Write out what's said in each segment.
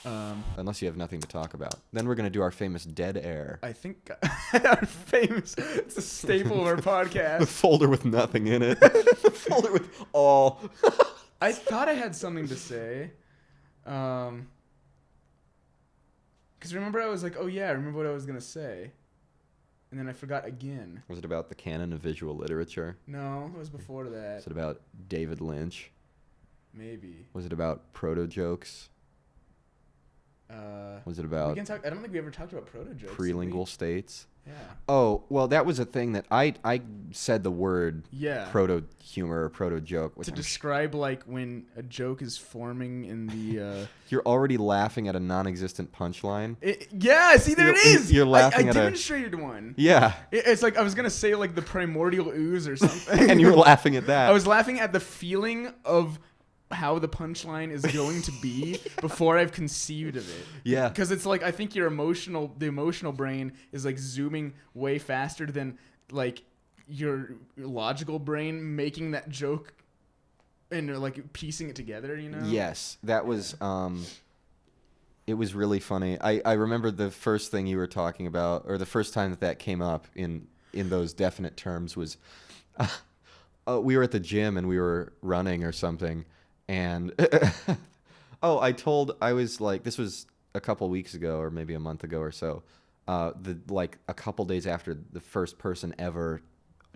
Unless you have nothing to talk about. Then we're going to do our famous dead air. I think our famous, it's a staple of our The podcast. folder with nothing in it. The folder with all. I thought I had something to say. Because remember I was like, oh yeah, I remember what I was going to say. And then I forgot again. Was it about the canon of visual literature? No, it was before that. Was it about David Lynch? Maybe. Was it about proto jokes? Was it about I don't think we ever talked about proto jokes. prelingual states? Yeah. Oh, well, that was a thing that I said the word proto humor or proto joke. To describe like when a joke is forming in the... You're already laughing at a non-existent punchline. Yeah, see, there it is! You're laughing I at a... demonstrated one. Yeah. It's like I was going to say like the primordial ooze or something. And you were laughing at that. I was laughing at the feeling of how the punchline is going to be before I've conceived of it. Yeah. Because it's like, I think the emotional brain is like zooming way faster than like your logical brain making that joke and like piecing it together, you know? Yes. That was, it was really funny. I remember the first thing you were talking about, or the first time that came up in those definite terms was, we were at the gym and we were running or something. And I was like, this was a couple weeks ago or maybe a month ago or so, a couple days after the first person ever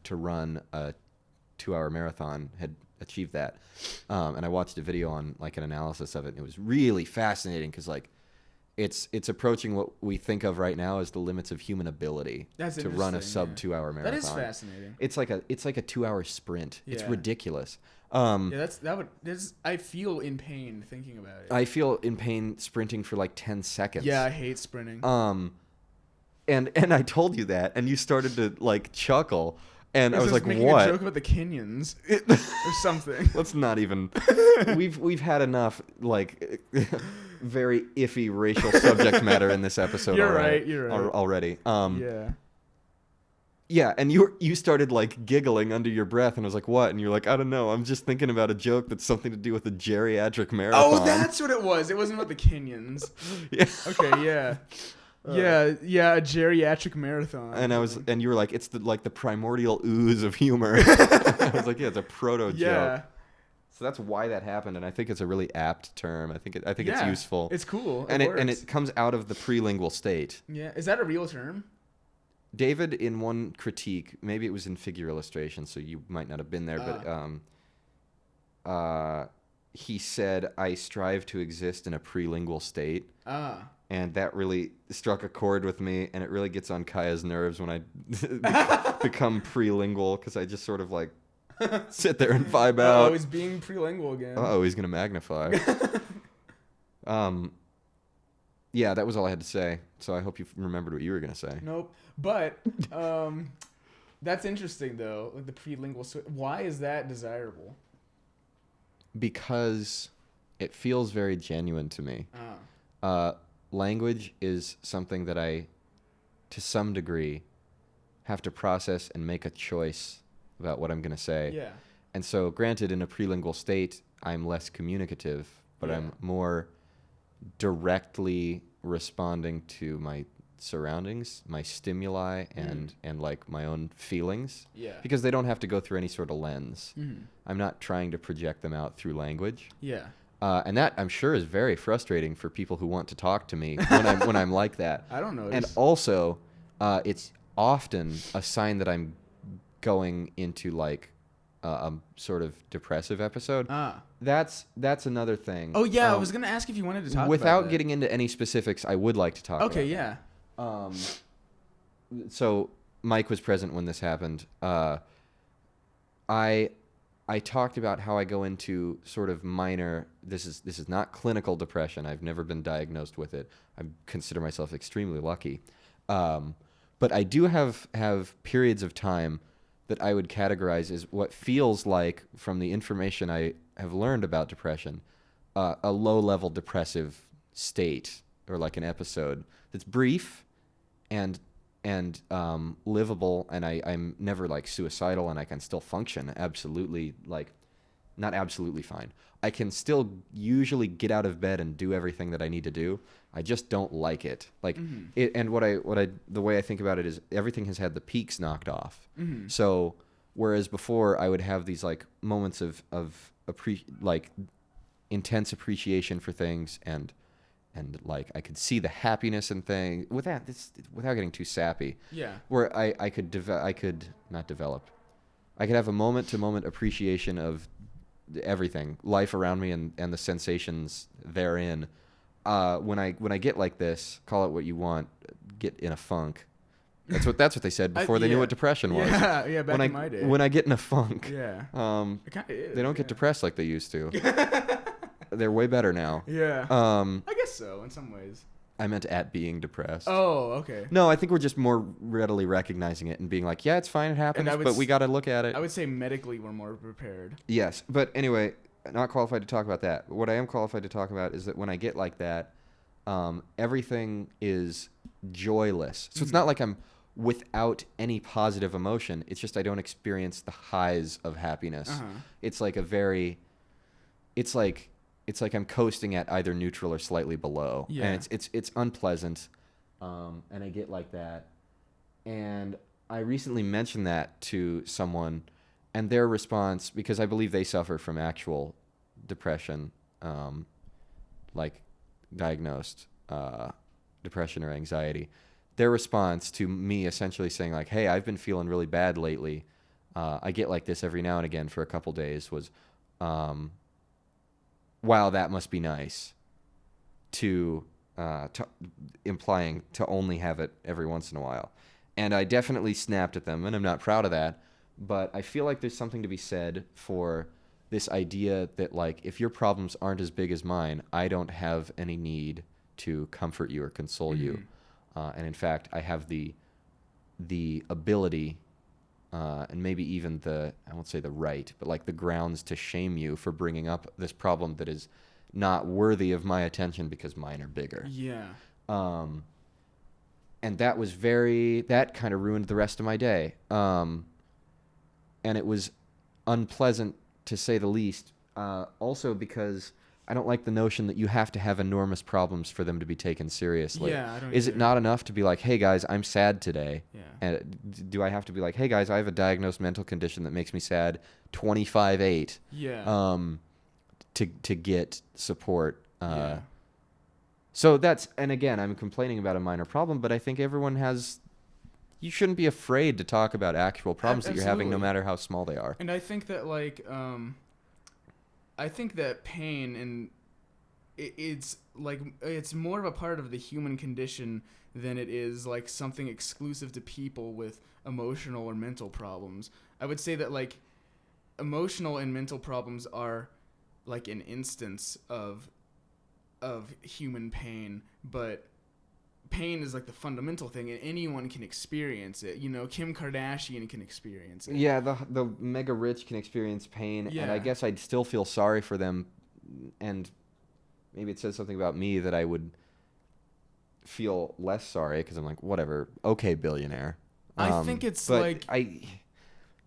to run a 2-hour marathon had achieved that. And I watched a video on like an analysis of it, and it was really fascinating because like it's approaching what we think of right now as the limits of human ability to run a sub 2-hour marathon. That is fascinating. It's like a 2-hour sprint. Yeah. It's ridiculous. I feel in pain thinking about it. I feel in pain sprinting for like 10 seconds. Yeah, I hate sprinting. And I told you that, and you started to like chuckle, and I was like, making "What?" A joke about the Kenyans or something. Let's not even. We've had enough like very iffy racial subject matter in this episode. You're right. Already. Yeah. Yeah, and you started like giggling under your breath, and I was like, "What?" And you're like, "I don't know. I'm just thinking about a joke that's something to do with a geriatric marathon." Oh, that's what it was. It wasn't about the Kenyans. Yeah. Okay. Yeah. A geriatric marathon. And you were like, "It's the primordial ooze of humor." I was like, "Yeah, it's a proto joke." So that's why that happened, and I think it's a really apt term. I think it's useful. It's cool. And it comes out of the prelingual state. Yeah. Is that a real term? David, in one critique, maybe it was in figure illustration, so you might not have been there, but he said, "I strive to exist in a prelingual state." And that really struck a chord with me, and it really gets on Kaya's nerves when I become prelingual, because I just sort of like sit there and vibe out. Oh, he's being prelingual again. Oh, he's going to magnify. Yeah, that was all I had to say. So I hope you remembered what you were going to say. Nope. But that's interesting, though, like the prelingual. Why is that desirable? Because it feels very genuine to me. Language is something that I, to some degree, have to process and make a choice about what I'm going to say. Yeah. And so, granted, in a prelingual state, I'm less communicative, but I'm more directly responding to my surroundings, my stimuli, and like my own feelings. Yeah. Because they don't have to go through any sort of lens. I'm not trying to project them out through language. Yeah. And that, I'm sure, is very frustrating for people who want to talk to me when I'm like that. I don't notice. And also, it's often a sign that I'm going into like a sort of depressive episode. That's another thing. Oh yeah, I was gonna ask if you wanted to talk without about that. getting into any specifics. I would like to talk. Okay, about yeah. So Mike was present when this happened. I talked about how I go into sort of minor. This is not clinical depression. I've never been diagnosed with it. I consider myself extremely lucky, but I do have periods of time that I would categorize as what feels like, from the information I have learned about depression, a low-level depressive state, or like an episode that's brief and livable, and I'm never like suicidal, and I can still function absolutely, like not absolutely fine. I can still usually get out of bed and do everything that I need to do. I just don't like it. Like it, and the way I think about it is everything has had the peaks knocked off. So whereas before I would have these like moments of like intense appreciation for things and like I could see the happiness in things without getting too sappy. Yeah. Where I could have a moment to moment appreciation of everything, life around me and the sensations therein. When I get like this, call it what you want, get in a funk. That's what they said before they knew what depression was. Yeah, back in my day. When I get in a funk, Yeah. It kinda is, they don't get depressed like they used to. They're way better now. Yeah. I guess so in some ways. I meant at being depressed. Oh, okay. No, I think we're just more readily recognizing it and being like, yeah, it's fine, it happens, but we got to look at it. I would say medically we're more prepared. Yes, but anyway, not qualified to talk about that. But what I am qualified to talk about is that when I get like that, everything is joyless. So it's not like I'm without any positive emotion. It's just I don't experience the highs of happiness. It's like it's like I'm coasting at either neutral or slightly below. Yeah. And it's unpleasant. And I get like that. And I recently mentioned that to someone, and their response, because I believe they suffer from actual depression, like diagnosed depression or anxiety, their response to me essentially saying like, hey, I've been feeling really bad lately. I get like this every now and again for a couple days was, wow, that must be nice, to implying to only have it every once in a while. And I definitely snapped at them, and I'm not proud of that, but I feel like there's something to be said for this idea that, like, if your problems aren't as big as mine, I don't have any need to comfort you or console you. And in fact, I have the ability, and maybe even I won't say the right, but like the grounds to shame you for bringing up this problem that is not worthy of my attention because mine are bigger. Yeah. And that kind of ruined the rest of my day. And it was unpleasant to say the least. Also because I don't like the notion that you have to have enormous problems for them to be taken seriously. Yeah, I don't Is either. it not enough to be like, hey guys, I'm sad today? Yeah. And do I have to be like, hey guys, I have a diagnosed mental condition that makes me sad 25/8? Yeah. To get support. Yeah. So and again, I'm complaining about a minor problem, but I think you shouldn't be afraid to talk about actual problems that you're having, no matter how small they are. And I think that pain and it's like it's more of a part of the human condition than it is like something exclusive to people with emotional or mental problems. I would say that like emotional and mental problems are like an instance of human pain, but pain is like the fundamental thing, and anyone can experience it. You know, Kim Kardashian can experience it. Yeah, the mega rich can experience pain, Yeah. and I guess I'd still feel sorry for them, and maybe it says something about me that I would feel less sorry because I'm like, whatever, okay, billionaire. I think it's but like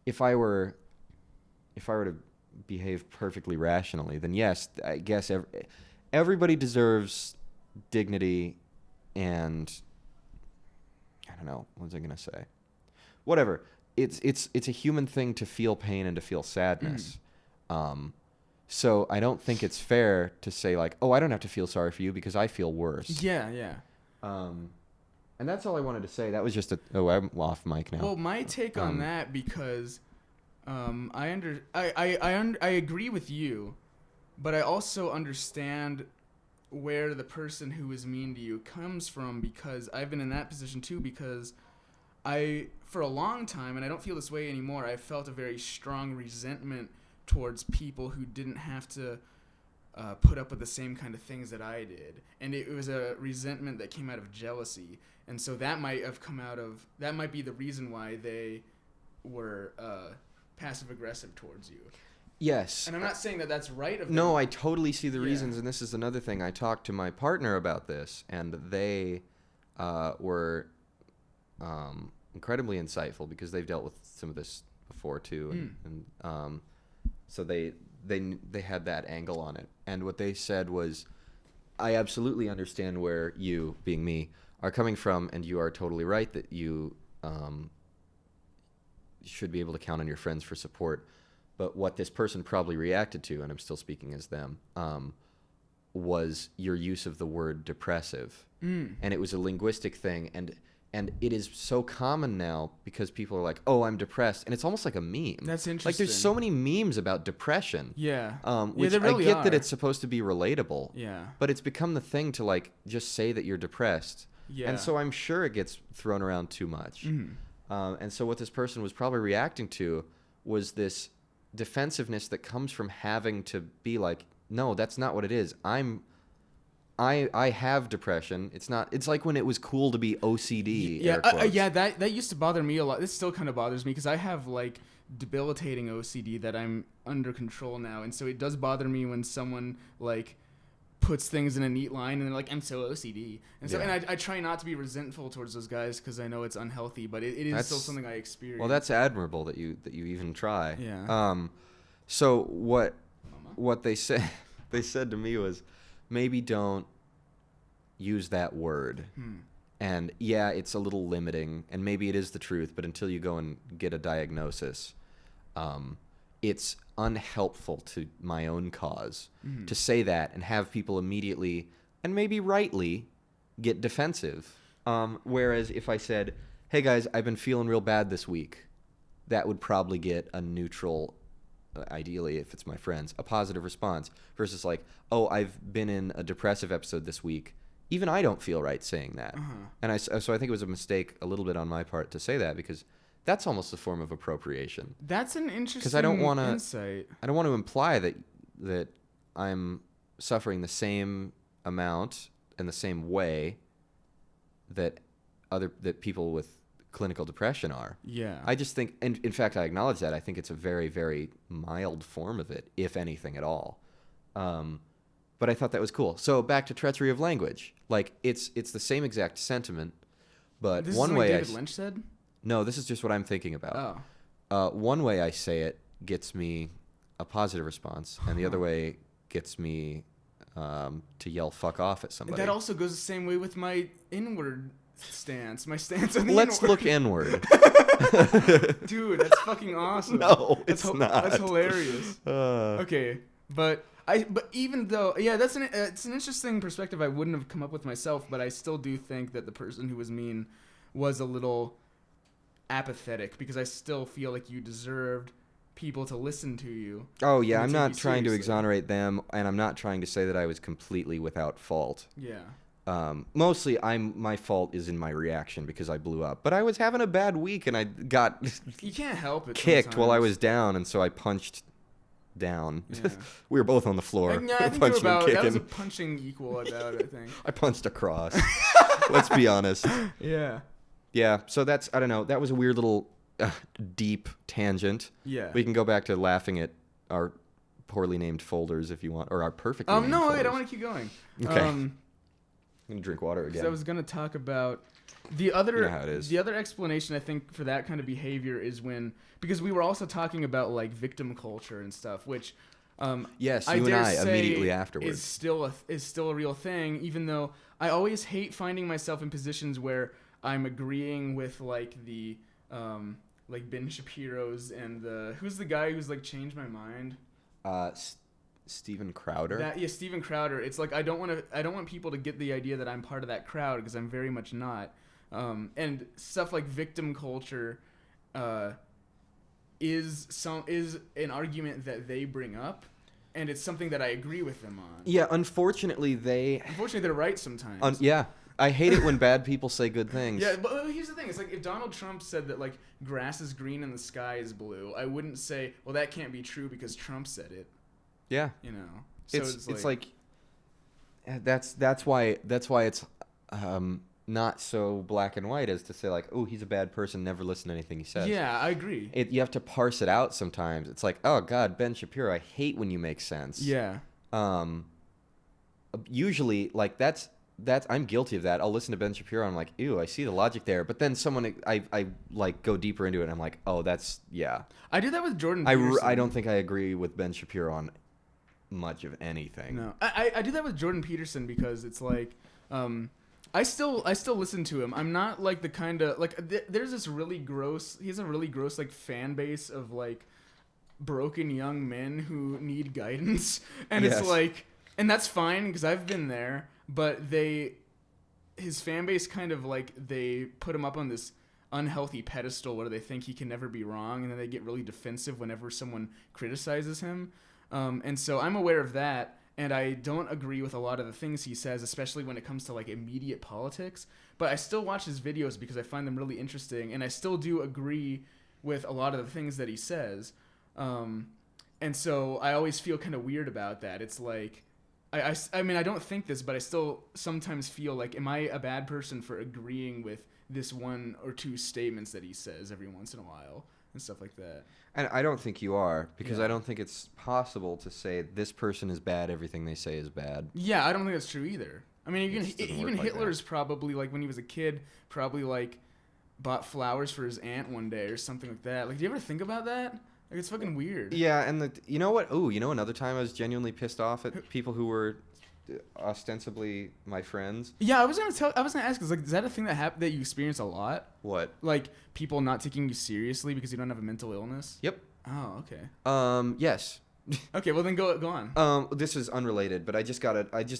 if I were to behave perfectly rationally, then yes, I guess everybody deserves dignity. And I don't know, what was I gonna say? Whatever. It's a human thing to feel pain and to feel sadness. So I don't think it's fair to say like, oh, I don't have to feel sorry for you because I feel worse. Yeah, yeah. And that's all I wanted to say. That was just I'm off mic now. Well, my take on that, because I agree with you, but I also understand where the person who is mean to you comes from, because I've been in that position too, because for a long time, and I don't feel this way anymore, I felt a very strong resentment towards people who didn't have to put up with the same kind of things that I did. And it was a resentment that came out of jealousy. And so that might be the reason why they were passive aggressive towards you. Yes. And I'm not saying that that's right of them. No, I totally see the reasons, and this is another thing. I talked to my partner about this, and they were incredibly insightful because they've dealt with some of this before too, and so they had that angle on it. And what they said was, I absolutely understand where you, being me, are coming from, and you are totally right that you should be able to count on your friends for support. But what this person probably reacted to, and I'm still speaking as them, was your use of the word depressive. And it was a linguistic thing, and it is so common now because people are like, oh, I'm depressed, and it's almost like a meme. That's interesting. Like, there's so many memes about depression. Yeah. Which there really I get that are. it's supposed to be relatable. Yeah. But it's become the thing to, like, just say that you're depressed. Yeah. And so I'm sure it gets thrown around too much. And so what this person was probably reacting to was this defensiveness that comes from having to be like, no, that's not what it is. I have depression. It's not. It's like when it was cool to be OCD. Yeah, that used to bother me a lot. This still kind of bothers me because I have like debilitating OCD that I'm under control now, and so it does bother me when someone like puts things in a neat line and they're like, I'm so OCD, and so and I try not to be resentful towards those guys because I know it's unhealthy, but it is still something I experience. Well, that's admirable that you even try. Yeah. So what they said to me was, maybe don't use that word. And yeah, it's a little limiting, and maybe it is the truth, but until you go and get a diagnosis, it's unhelpful to my own cause to say that and have people immediately, and maybe rightly, get defensive. Whereas if I said, hey guys, I've been feeling real bad this week, that would probably get a neutral, ideally if it's my friends, a positive response, versus like, oh, I've been in a depressive episode this week. Even I don't feel right saying that. And so I think it was a mistake a little bit on my part to say that, because that's almost a form of appropriation. That's an interesting Because I don't want insight. I don't want to imply that I'm suffering the same amount and the same way that people with clinical depression are. Yeah. I just think, and in fact, I acknowledge that. I think it's a very, very mild form of it, if anything at all. But I thought that was cool. So back to treachery of language. Like, it's the same exact sentiment, but This one is way David Lynch said? No, this is just what I'm thinking about. Oh. One way I say it gets me a positive response, and the other way gets me to yell "fuck off" at somebody. That also goes the same way with my inward stance. My stance on the Let's inward. look inward. Dude, that's fucking awesome. No, it's not. That's hilarious. Okay, but even though, yeah, it's an interesting perspective I wouldn't have come up with myself, but I still do think that the person who was mean was a little apathetic, because I still feel like you deserved people to listen to you. Oh yeah, I'm take not you trying to seriously. exonerate them, and I'm not trying to say that I was completely without fault. Yeah. Mostly, my fault is in my reaction because I blew up. But I was having a bad week, and I got You can't help it. kicked while I sometimes. was down, and so I punched down. Yeah. We were both on the floor. Yeah, I think punching and that was a kicking. punching equal about it, I think. I punched across. Let's be honest. Yeah. Yeah, so that's, I don't know, that was a weird little deep tangent. Yeah. We can go back to laughing at our poorly named folders if you want, or our perfectly named No, folders. wait, I want to keep going. Okay. I'm going to drink water again. Because I was going to talk about the other, You know how it is. the other explanation I think for that kind of behavior is when, because we were also talking about like victim culture and stuff, which Yes, I you and dare I say immediately afterwards. is still a real thing, even though I always hate finding myself in positions where I'm agreeing with like the like Ben Shapiro's and who's the guy who's like changed my mind? Steven Crowder. Steven Crowder. It's like I don't want people to get the idea that I'm part of that crowd, because I'm very much not. And stuff like victim culture is an argument that they bring up, and it's something that I agree with them on. Yeah, unfortunately they're right sometimes. yeah, I hate it when bad people say good things. Yeah, but here's the thing. It's like if Donald Trump said that like grass is green and the sky is blue, I wouldn't say, well, that can't be true because Trump said it. Yeah. You know. So it's like that's why it's not so black and white as to say like, oh, he's a bad person, never listen to anything he says. Yeah, I agree. You have to parse it out sometimes. It's like, oh God, Ben Shapiro, I hate when you make sense. Yeah. Usually, like, that's I'm guilty of that. I'll listen to Ben Shapiro and I'm like, ew, I see the logic there. But then I like go deeper into it and I'm like, oh, that's, yeah. I do that with Jordan Peterson. I don't think I agree with Ben Shapiro on much of anything. No, I do that with Jordan Peterson because it's like, I still listen to him. I'm not like the kind of like there's this really gross. He has a really gross like fan base of like broken young men who need guidance, and Yes. it's like, and that's fine because I've been there. But his fan base kind of like they put him up on this unhealthy pedestal where they think he can never be wrong, and then they get really defensive whenever someone criticizes him. And so I'm aware of that. And I don't agree with a lot of the things he says, especially when it comes to like immediate politics. But I still watch his videos because I find them really interesting, and I still do agree with a lot of the things that he says. And so I always feel kind of weird about that. It's like, I mean, I don't think this, but I still sometimes feel like, am I a bad person for agreeing with this one or two statements that he says every once in a while and stuff like that? And I don't think you are, because Yeah. I don't think it's possible to say this person is bad, everything they say is bad. Yeah, I don't think that's true either. I mean, It just doesn't even work like Hitler's probably like when he was a kid, probably like bought flowers for his aunt one day or something like that. Like, do you ever think about that? Like, it's fucking weird. Yeah, and you know what? Oh, you know another time I was genuinely pissed off at people who were ostensibly my friends? Yeah, I was gonna ask, is that a thing that you experience a lot? What? Like people not taking you seriously because you don't have a mental illness? Yep. Oh, okay. Yes. Okay, well then go on. This is unrelated, but I just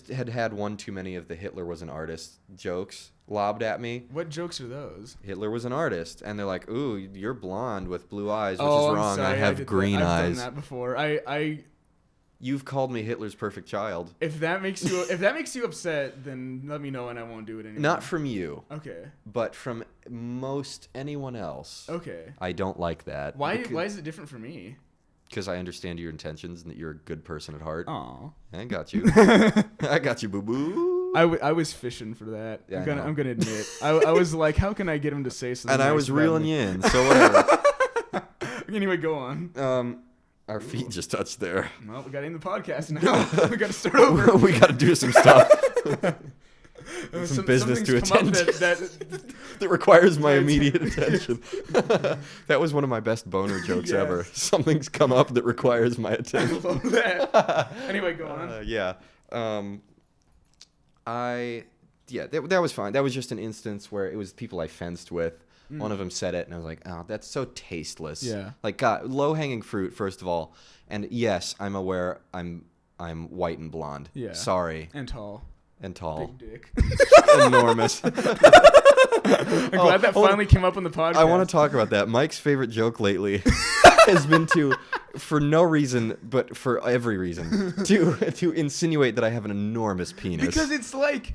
had one too many of the Hitler was an artist jokes lobbed at me. What jokes are those? Hitler was an artist, and they're like, "Ooh, you're blonde with blue eyes, which Oh, is I'm wrong. sorry, I have did green that. eyes." I've done that before. I You've called me Hitler's perfect child. if that makes you upset, then let me know and I won't do it anymore. Not from you, Okay. but from most anyone else. Okay. I don't like that. Why is it different for me? Because I understand your intentions and that you're a good person at heart. Aw. I got you. I got you, boo boo. I was fishing for that. Yeah, I'm gonna admit. I was like, how can I get him to say something? And I nice was about reeling me? you in, so whatever. Anyway, go on. Our feet just touched there. Well, we got to end the podcast now. We got to start over. We got to do some stuff. Some business to something's come attend up to. That requires my Right. immediate attention. That was one of my best boner jokes Yes. ever. Something's come up that requires my I attention. love that. Anyway, go on. Yeah. That was fine. That was just an instance where it was people I fenced with. One of them said it, and I was like, "Oh, that's so tasteless." Yeah. Like, God, low-hanging fruit, first of all. And yes, I'm aware I'm white and blonde. Yeah. Sorry. And tall. And tall. Big dick. Enormous. I'm glad that finally came up on the podcast. I want to talk about that. Mike's favorite joke lately has been for no reason, but for every reason, to insinuate that I have an enormous penis. Because it's like,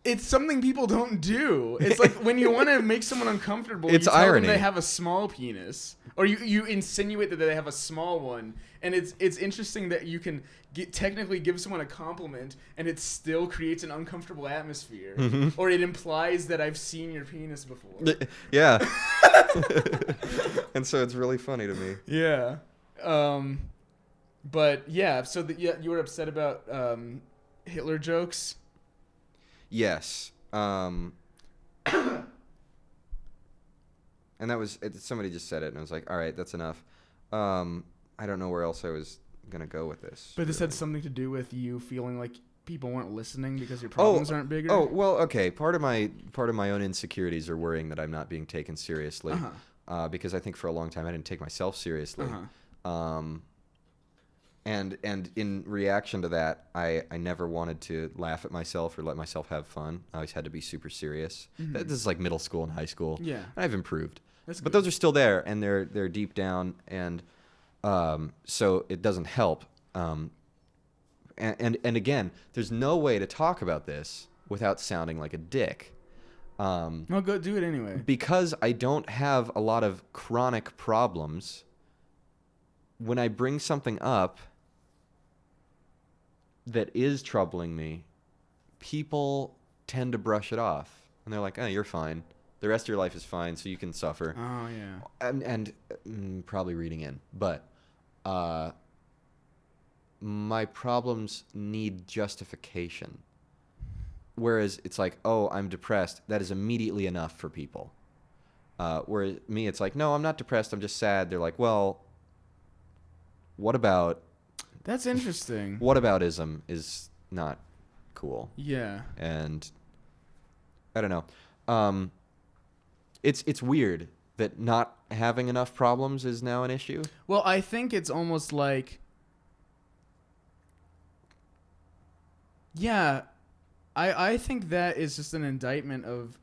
it's something people don't do. It's like when you want to make someone uncomfortable, It's you tell irony. them they have a small penis. Or you insinuate that they have a small one. And it's interesting that you can technically give someone a compliment and it still creates an uncomfortable atmosphere. Mm-hmm. Or it implies that I've seen your penis before. Yeah. And so it's really funny to me. Yeah. But yeah, so you were upset about Hitler jokes? Yes. And that was somebody just said it, and I was like, all right, that's enough. I don't know where else I was gonna go with this. But this had something to do with you feeling like people weren't listening because your problems aren't bigger? Oh well, okay. Part of my own insecurities are worrying that I'm not being taken seriously, because I think for a long time I didn't take myself seriously. And in reaction to that, I never wanted to laugh at myself or let myself have fun. I always had to be super serious. This is like middle school and high school. Yeah. I've improved. That's But good. those are still there, and they're deep down, and so it doesn't help. And again, there's no way to talk about this without sounding like a dick. Well, go do it anyway. Because I don't have a lot of chronic problems, when I bring something up that is troubling me, people tend to brush it off. And they're like, oh, you're fine. The rest of your life is fine, so you can suffer. Oh, yeah. And probably reading in. But my problems need justification. whereas it's like, oh, I'm depressed. That is immediately enough for people. Whereas me, it's like, no, I'm not depressed. I'm just sad. They're like, well, what about That's interesting. whataboutism is not cool. Yeah. And I don't know. It's weird that not having enough problems is now an issue. Well, I think it's almost like, yeah, I think that is just an indictment of,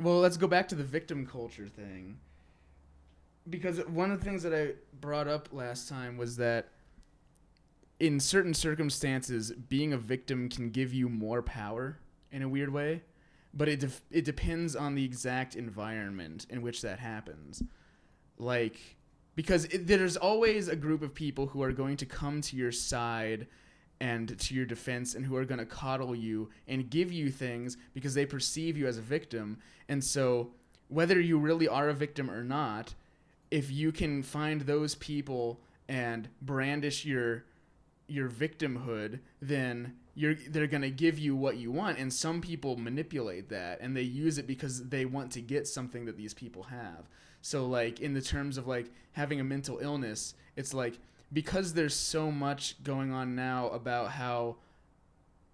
well, let's go back to the victim culture thing. Because one of the things that I brought up last time was that in certain circumstances, being a victim can give you more power in a weird way, but it depends on the exact environment in which that happens. Like, because there's always a group of people who are going to come to your side and to your defense and who are going to coddle you and give you things because they perceive you as a victim. And so whether you really are a victim or not, if you can find those people and brandish your victimhood, then they're going to give you what you want. And some people manipulate that and they use it because they want to get something that these people have. So like in the terms of like having a mental illness, it's like, because there's so much going on now about how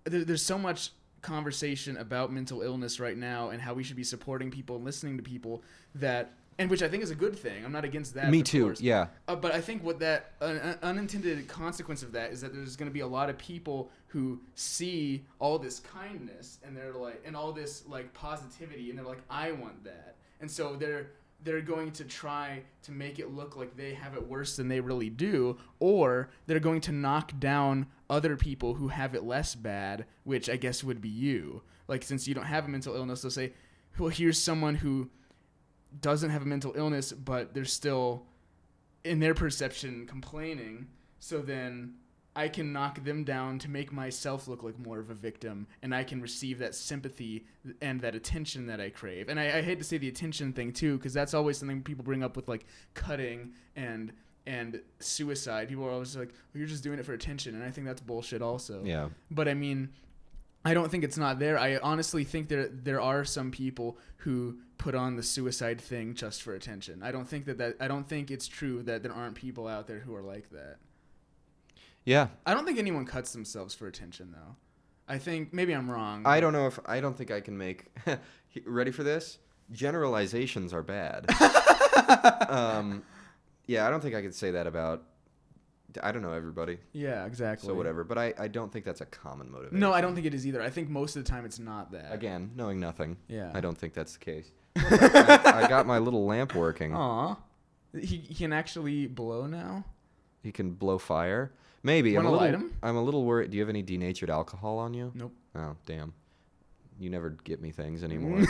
there's so much conversation about mental illness right now and how we should be supporting people and listening to people, that, and which I think is a good thing. I'm not against that. Me too. Yeah. But I think what that unintended consequence of that is that there's going to be a lot of people who see all this kindness and they're like, and all this like positivity, and they're like, I want that, and so they're going to try to make it look like they have it worse than they really do, or they're going to knock down other people who have it less bad, which I guess would be you. Like, since you don't have a mental illness, they'll say, well, here's someone who doesn't have a mental illness, but they're still, in their perception, complaining. So then I can knock them down to make myself look like more of a victim, and I can receive that sympathy and that attention that I crave. And I hate to say the attention thing too, because that's always something people bring up with like cutting and suicide. People are always like, well, you're just doing it for attention, and I think that's bullshit also. Yeah. But I mean, I don't think it's not there. I honestly think there are some people who put on the suicide thing just for attention. I don't think I don't think it's true that there aren't people out there who are like that. Yeah. I don't think anyone cuts themselves for attention, though. I think maybe I'm wrong. I don't think I can make. Ready for this? Generalizations are bad. Yeah, I don't think I could say that about. I don't know everybody. Yeah, exactly. So whatever, but I don't think that's a common motivation. No, I don't think it is either. I think most of the time it's not that. Again, knowing nothing. Yeah. I don't think that's the case. I got my little lamp working. Aw. He can actually blow now? He can blow fire. Maybe. Wanna light him? I'm a little worried. Do you have any denatured alcohol on you? Nope. Oh, damn. You never get me things anymore.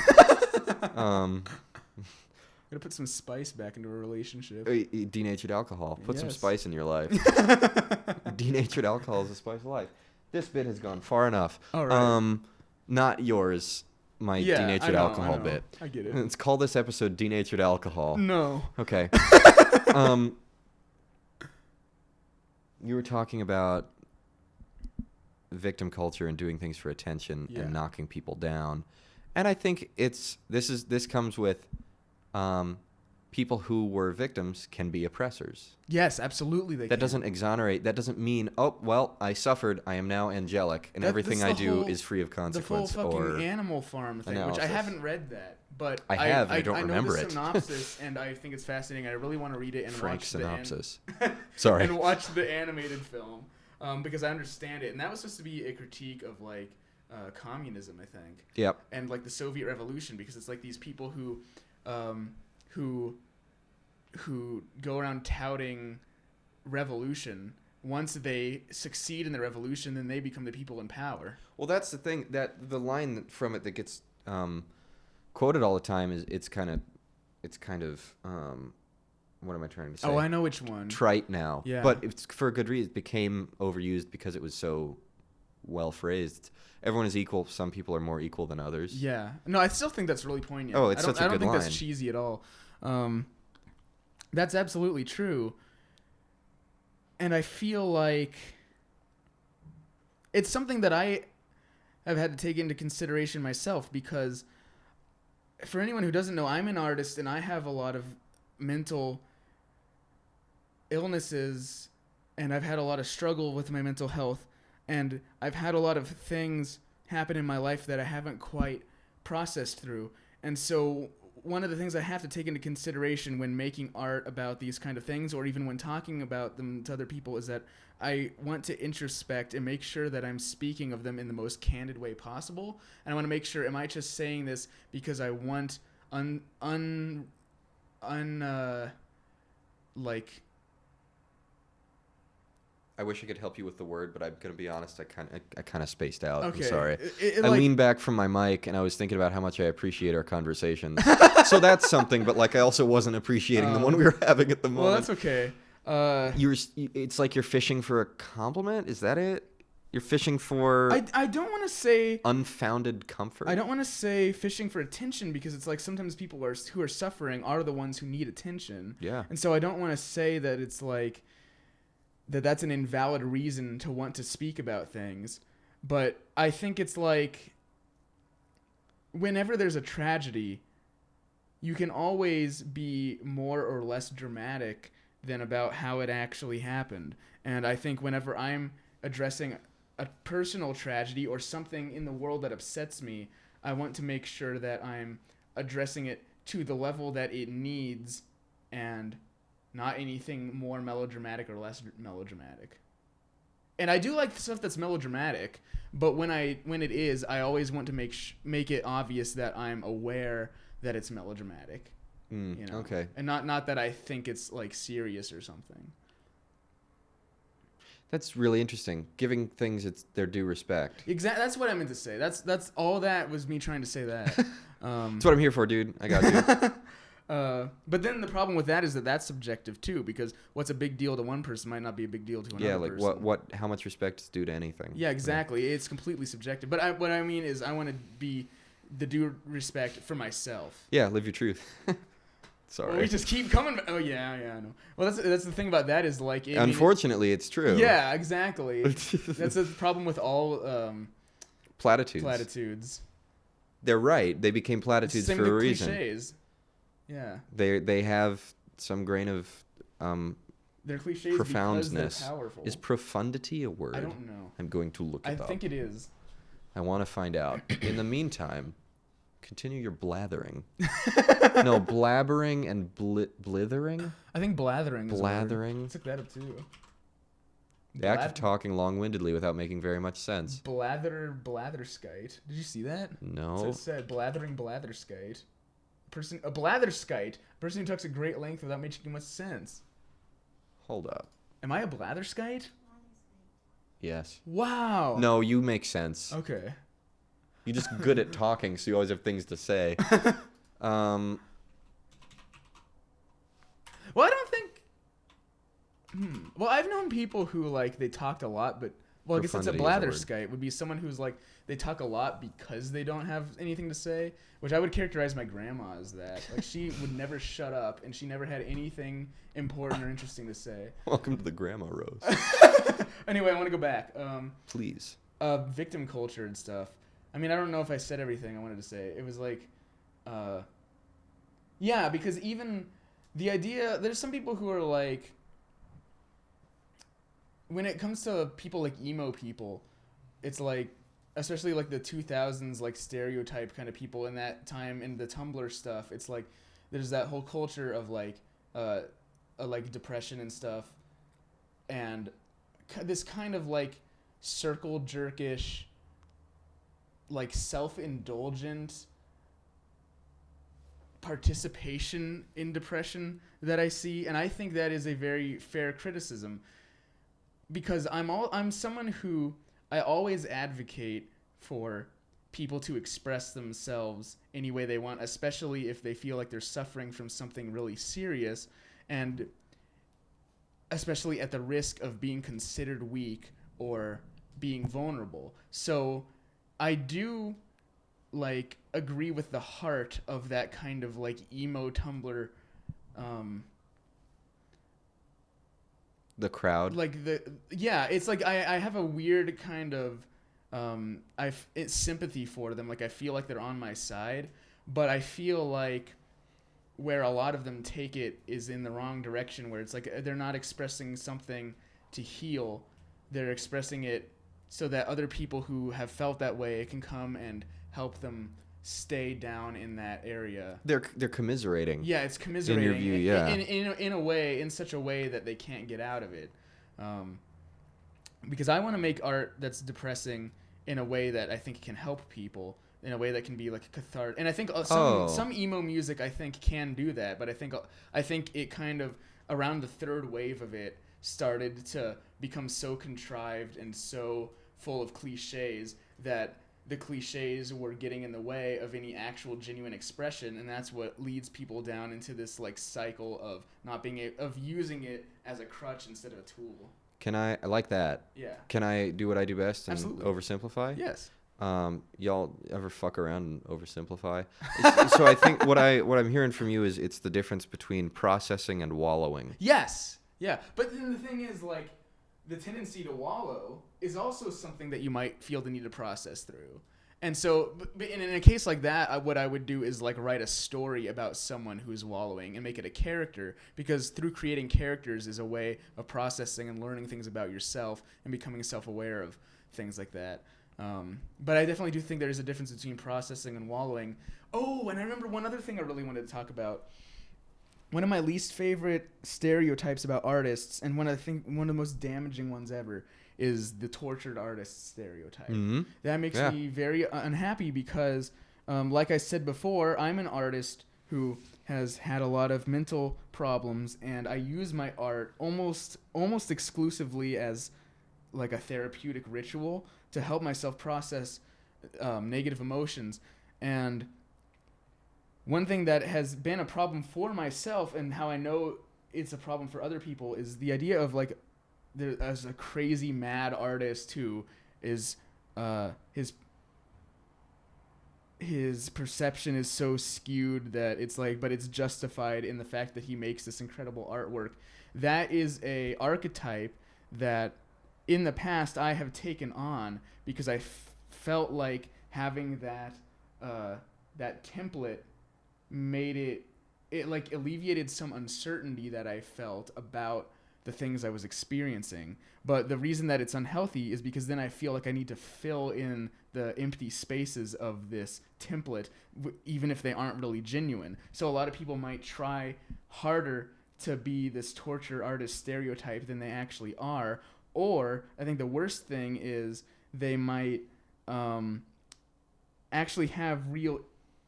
Gotta put some spice back into a relationship. Denatured alcohol. Put some Yes. spice in your life. Denatured alcohol is the spice of life. This bit has gone far enough. All right. Not yours, my Yeah, denatured alcohol bit. I get it. Let's call this episode Denatured Alcohol. No. Okay. You were talking about victim culture and doing things for attention Yeah. and knocking people down. And I think this comes with people who were victims can be oppressors. Yes, absolutely they That can. doesn't exonerate. That doesn't mean, oh, well, I suffered. I am now angelic, and everything that's I the do whole- is free of The consequence. full fucking Or Animal Farm thing, which I analysis. haven't read that, but I have, and I don't know remember the it. synopsis, and I think it's fascinating. I really want to read it and Frank watch synopsis. the Sorry. and watch the animated film because I understand it. And that was supposed to be a critique of like communism, I think. Yep. And like the Soviet Revolution, because it's like these people who go around touting revolution. Once they succeed in the revolution, then they become the people in power. Well, that's the thing. That the line from it that gets quoted all the time is it's kind of what am I trying to say? Oh, I know which one. Trite now. Yeah. But it's for a good reason. It became overused because it was so well phrased. Everyone is equal. Some people are more equal than others. Yeah. No, I still think that's really poignant. Oh, it's such a I don't good think line. that's cheesy at all. That's absolutely true. And I feel like it's something that I I've had to take into consideration myself, because for anyone who doesn't know, I'm an artist and I have a lot of mental illnesses, and I've had a lot of struggle with my mental health, and I've had a lot of things happen in my life that I haven't quite processed through. And so one of the things I have to take into consideration when making art about these kind of things, or even when talking about them to other people, is that I want to introspect and make sure that I'm speaking of them in the most candid way possible. And I want to make sure, am I just saying this because I want like, I wish I could help you with the word, but I'm gonna be honest. I kind of spaced out. okay, I'm sorry. I like, leaned back from my mic and I was thinking about how much I appreciate our conversations. So that's something. But like, I also wasn't appreciating the one we were having at the moment. well, that's okay. It's like you're fishing for a compliment. Is that it? You're fishing for I don't want to say unfounded comfort. I don't want to say fishing for attention, because it's like sometimes people who are suffering are the ones who need attention. Yeah. And so I don't want to say that it's like that's an invalid reason to want to speak about things. But I think it's like whenever there's a tragedy, you can always be more or less dramatic than about how it actually happened. And I think whenever I'm addressing a personal tragedy or something in the world that upsets me, I want to make sure that I'm addressing it to the level that it needs, and not anything more melodramatic or less melodramatic. And I do like stuff that's melodramatic, but when it is, I always want to make it obvious that I'm aware that it's melodramatic. You know? Okay. And not that I think it's like serious or something. That's really interesting. Giving things their due respect. Exactly. That's what I meant to say. That's all that was me trying to say that. That's what I'm here for, dude. I got you. But then the problem with that is that that's subjective too, because what's a big deal to one person might not be a big deal to another person. Yeah, like how much respect is due to anything. Yeah, exactly. It's completely subjective. But what I mean is I want to be the due respect for myself. Yeah, live your truth. Sorry. Well, we just keep coming. Oh yeah, I know. Well, that's the thing about that is like. Unfortunately, it's true. Yeah, exactly. That's the problem with all platitudes. Platitudes. They're right. They became platitudes for a reason. Cliches. Yeah. They have some grain of they're cliches profoundness. because they're powerful. Is profundity a word? I don't know. I'm going to look it up. I think it is. I want to find out. In the meantime, continue your blathering. No, blabbering and blithering. I think blathering. Blathering. I took that up too. The act of talking long-windedly without making very much sense. Blatherskite. Did you see that? No. So it said blathering blatherskite. A blatherskite. A person who talks at great length without making much sense. Hold up. Am I a blatherskite? Yes. Wow. No, you make sense. Okay. You're just good at talking, so you always have things to say. Well, I don't think. Well, I've known people who like they talked a lot, but I guess it's a blatherskite. Would be someone who's like they talk a lot because they don't have anything to say, which I would characterize my grandma as that. Like she would never shut up, and she never had anything important or interesting to say. Welcome to the grandma roast. Anyway, I want to go back. Please. Victim culture and stuff. I mean, I don't know if I said everything I wanted to say. It was like, yeah, because even the idea, there's some people who are like, when it comes to people like emo people, it's like, especially like the 2000s, like stereotype kind of people in that time in the Tumblr stuff, it's like, there's that whole culture of like depression and stuff, and this kind of like circle jerkish, like self-indulgent participation in depression that I see, and I think that is a very fair criticism, because I'm someone who I always advocate for people to express themselves any way they want, especially if they feel like they're suffering from something really serious, and especially at the risk of being considered weak or being vulnerable. So I do like agree with the heart of that kind of like emo Tumblr, the crowd. like it's like I have a weird kind of it's sympathy for them. Like I feel like they're on my side, but I feel like where a lot of them take it is in the wrong direction, where it's like they're not expressing something to heal. They're expressing it so that other people who have felt that way can come and help them stay down in that area. They're commiserating. Yeah, it's commiserating. In your view, yeah. In a way, in such a way that they can't get out of it. Because I want to make art that's depressing in a way that I think can help people, in a way that can be like cathartic. And I think some emo music I think can do that, but I think it kind of around the third wave of it started to become so contrived and so full of cliches that the cliches were getting in the way of any actual genuine expression, and that's what leads people down into this like cycle of not being of using it as a crutch instead of a tool. I like that. Yeah. Can I do what I do best and Absolutely. oversimplify? Yes. Y'all ever fuck around and oversimplify? So I think what I'm hearing from you is it's the difference between processing and wallowing. Yes. Yeah. But then the thing is, like, the tendency to wallow is also something that you might feel the need to process through. And so, but in a case like that, what I would do is like write a story about someone who's wallowing and make it a character, because through creating characters is a way of processing and learning things about yourself and becoming self-aware of things like that. But I definitely do think there is a difference between processing and wallowing. Oh, and I remember one other thing I really wanted to talk about. One of my least favorite stereotypes about artists, and one of the most damaging ones ever, is the tortured artist stereotype. Mm-hmm. That makes me very unhappy because, like I said before, I'm an artist who has had a lot of mental problems, and I use my art almost exclusively as like a therapeutic ritual to help myself process negative emotions. And one thing that has been a problem for myself, and how I know it's a problem for other people, is the idea of like there's a crazy mad artist who is his perception is so skewed that it's like, but it's justified in the fact that he makes this incredible artwork. That is a archetype that in the past I have taken on because I felt like having that template made it like alleviated some uncertainty that I felt about the things I was experiencing. But the reason that it's unhealthy is because then I feel like I need to fill in the empty spaces of this template, even if they aren't really genuine. So a lot of people might try harder to be this torture artist stereotype than they actually are. Or I think the worst thing is they might actually have real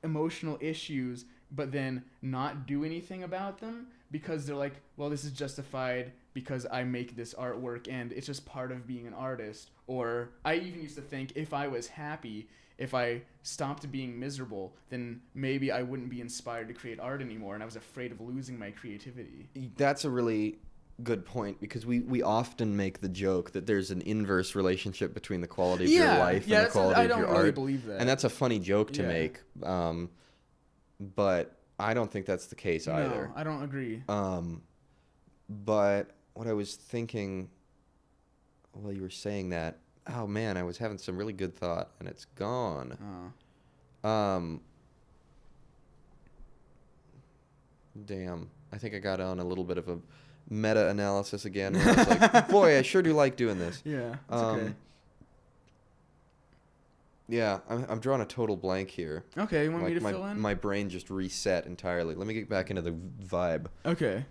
emotional issues, but then not do anything about them because they're like, well, this is justified because I make this artwork and it's just part of being an artist. Or I even used to think if I was happy, if I stopped being miserable, then maybe I wouldn't be inspired to create art anymore, and I was afraid of losing my creativity. That's a really good point, because we often make the joke that there's an inverse relationship between the quality of your life and the quality of your art. I don't really believe that. And that's a funny joke to make, but I don't think that's the case either. No, I don't agree. But what I was thinking while you were saying that, oh man, I was having some really good thought and it's gone. Damn. I think I got on a little bit of a meta-analysis again where I was like, boy, I sure do like doing this. Yeah, that's okay. Yeah, I'm drawing a total blank here. Okay, you want me to fill in? My brain just reset entirely. Let me get back into the vibe. Okay.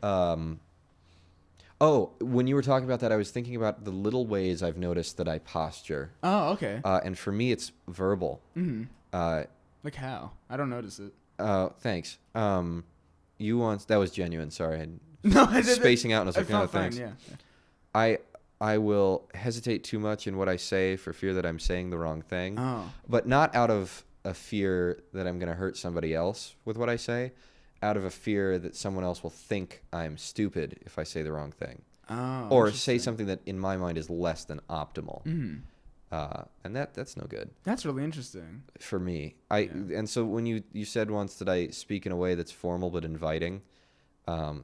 When you were talking about that, I was thinking about the little ways I've noticed that I posture. Oh, okay. And for me, it's verbal. Mm-hmm. Like how? I don't notice it. Thanks. You once... That was genuine. Sorry. No, I did spacing out, and I was like, no, thanks. Yeah. I will hesitate too much in what I say for fear that I'm saying the wrong thing. Oh. But not out of a fear that I'm going to hurt somebody else with what I say, out of a fear that someone else will think I'm stupid if I say the wrong thing. Oh, or say something that in my mind is less than optimal. Mm-hmm. And that's no good. That's really interesting. For me. And so when you said once that I speak in a way that's formal but inviting,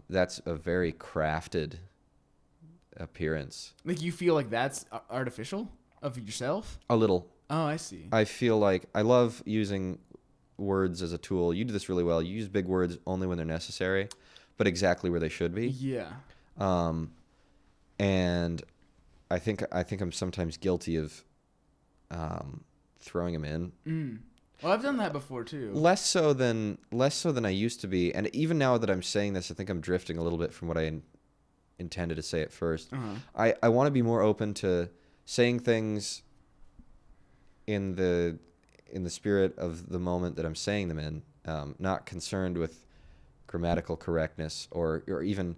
that's a very crafted appearance. Like you feel like that's artificial of yourself? A little. Oh, I see. I feel like I love using words as a tool. You do this really well. You use big words only when they're necessary, but exactly where they should be. Yeah. And I think I'm sometimes guilty of throwing them in. Well, I've done that before too. Less so than I used to be. And even now that I'm saying this, I think I'm drifting a little bit from what I intended to say at first. I want to be more open to saying things in the spirit of the moment that I'm saying them in, not concerned with grammatical correctness or even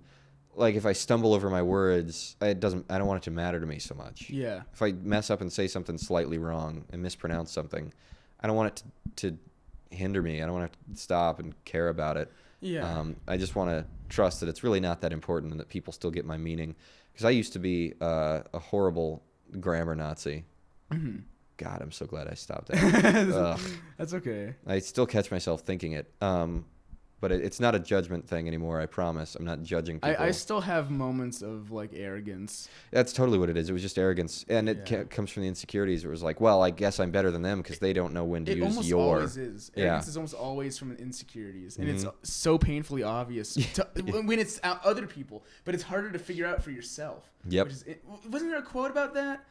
like if I stumble over my words, I don't want it to matter to me so much. Yeah. If I mess up and say something slightly wrong and mispronounce something, I don't want it to hinder me. I don't want to stop and care about it. Yeah. I just want to trust that it's really not that important and that people still get my meaning. Because I used to be a horrible grammar Nazi. God, I'm so glad I stopped that. That's okay. I still catch myself thinking it. But it's not a judgment thing anymore, I promise. I'm not judging people. I still have moments of like arrogance. That's totally what it is. It was just arrogance. And it comes from the insecurities. It was like, well, I guess I'm better than them because they don't know when to use almost your. Always is. Arrogance is almost always from insecurities. And it's so painfully obvious when it's other people. But it's harder to figure out for yourself. Yep. Wasn't there a quote about that?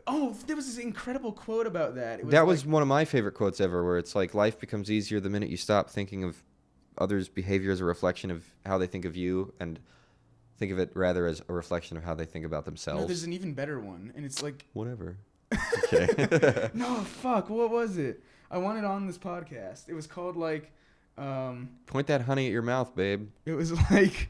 Oh, there was this incredible quote about that. That was one of my favorite quotes ever, where it's like life becomes easier the minute you stop thinking of others' behavior as a reflection of how they think of you and think of it rather as a reflection of how they think about themselves. No, there's an even better one, and it's like... Whatever. Okay. No, fuck, what was it? I want it on this podcast. It was called, like... Point that honey at your mouth, babe. It was like...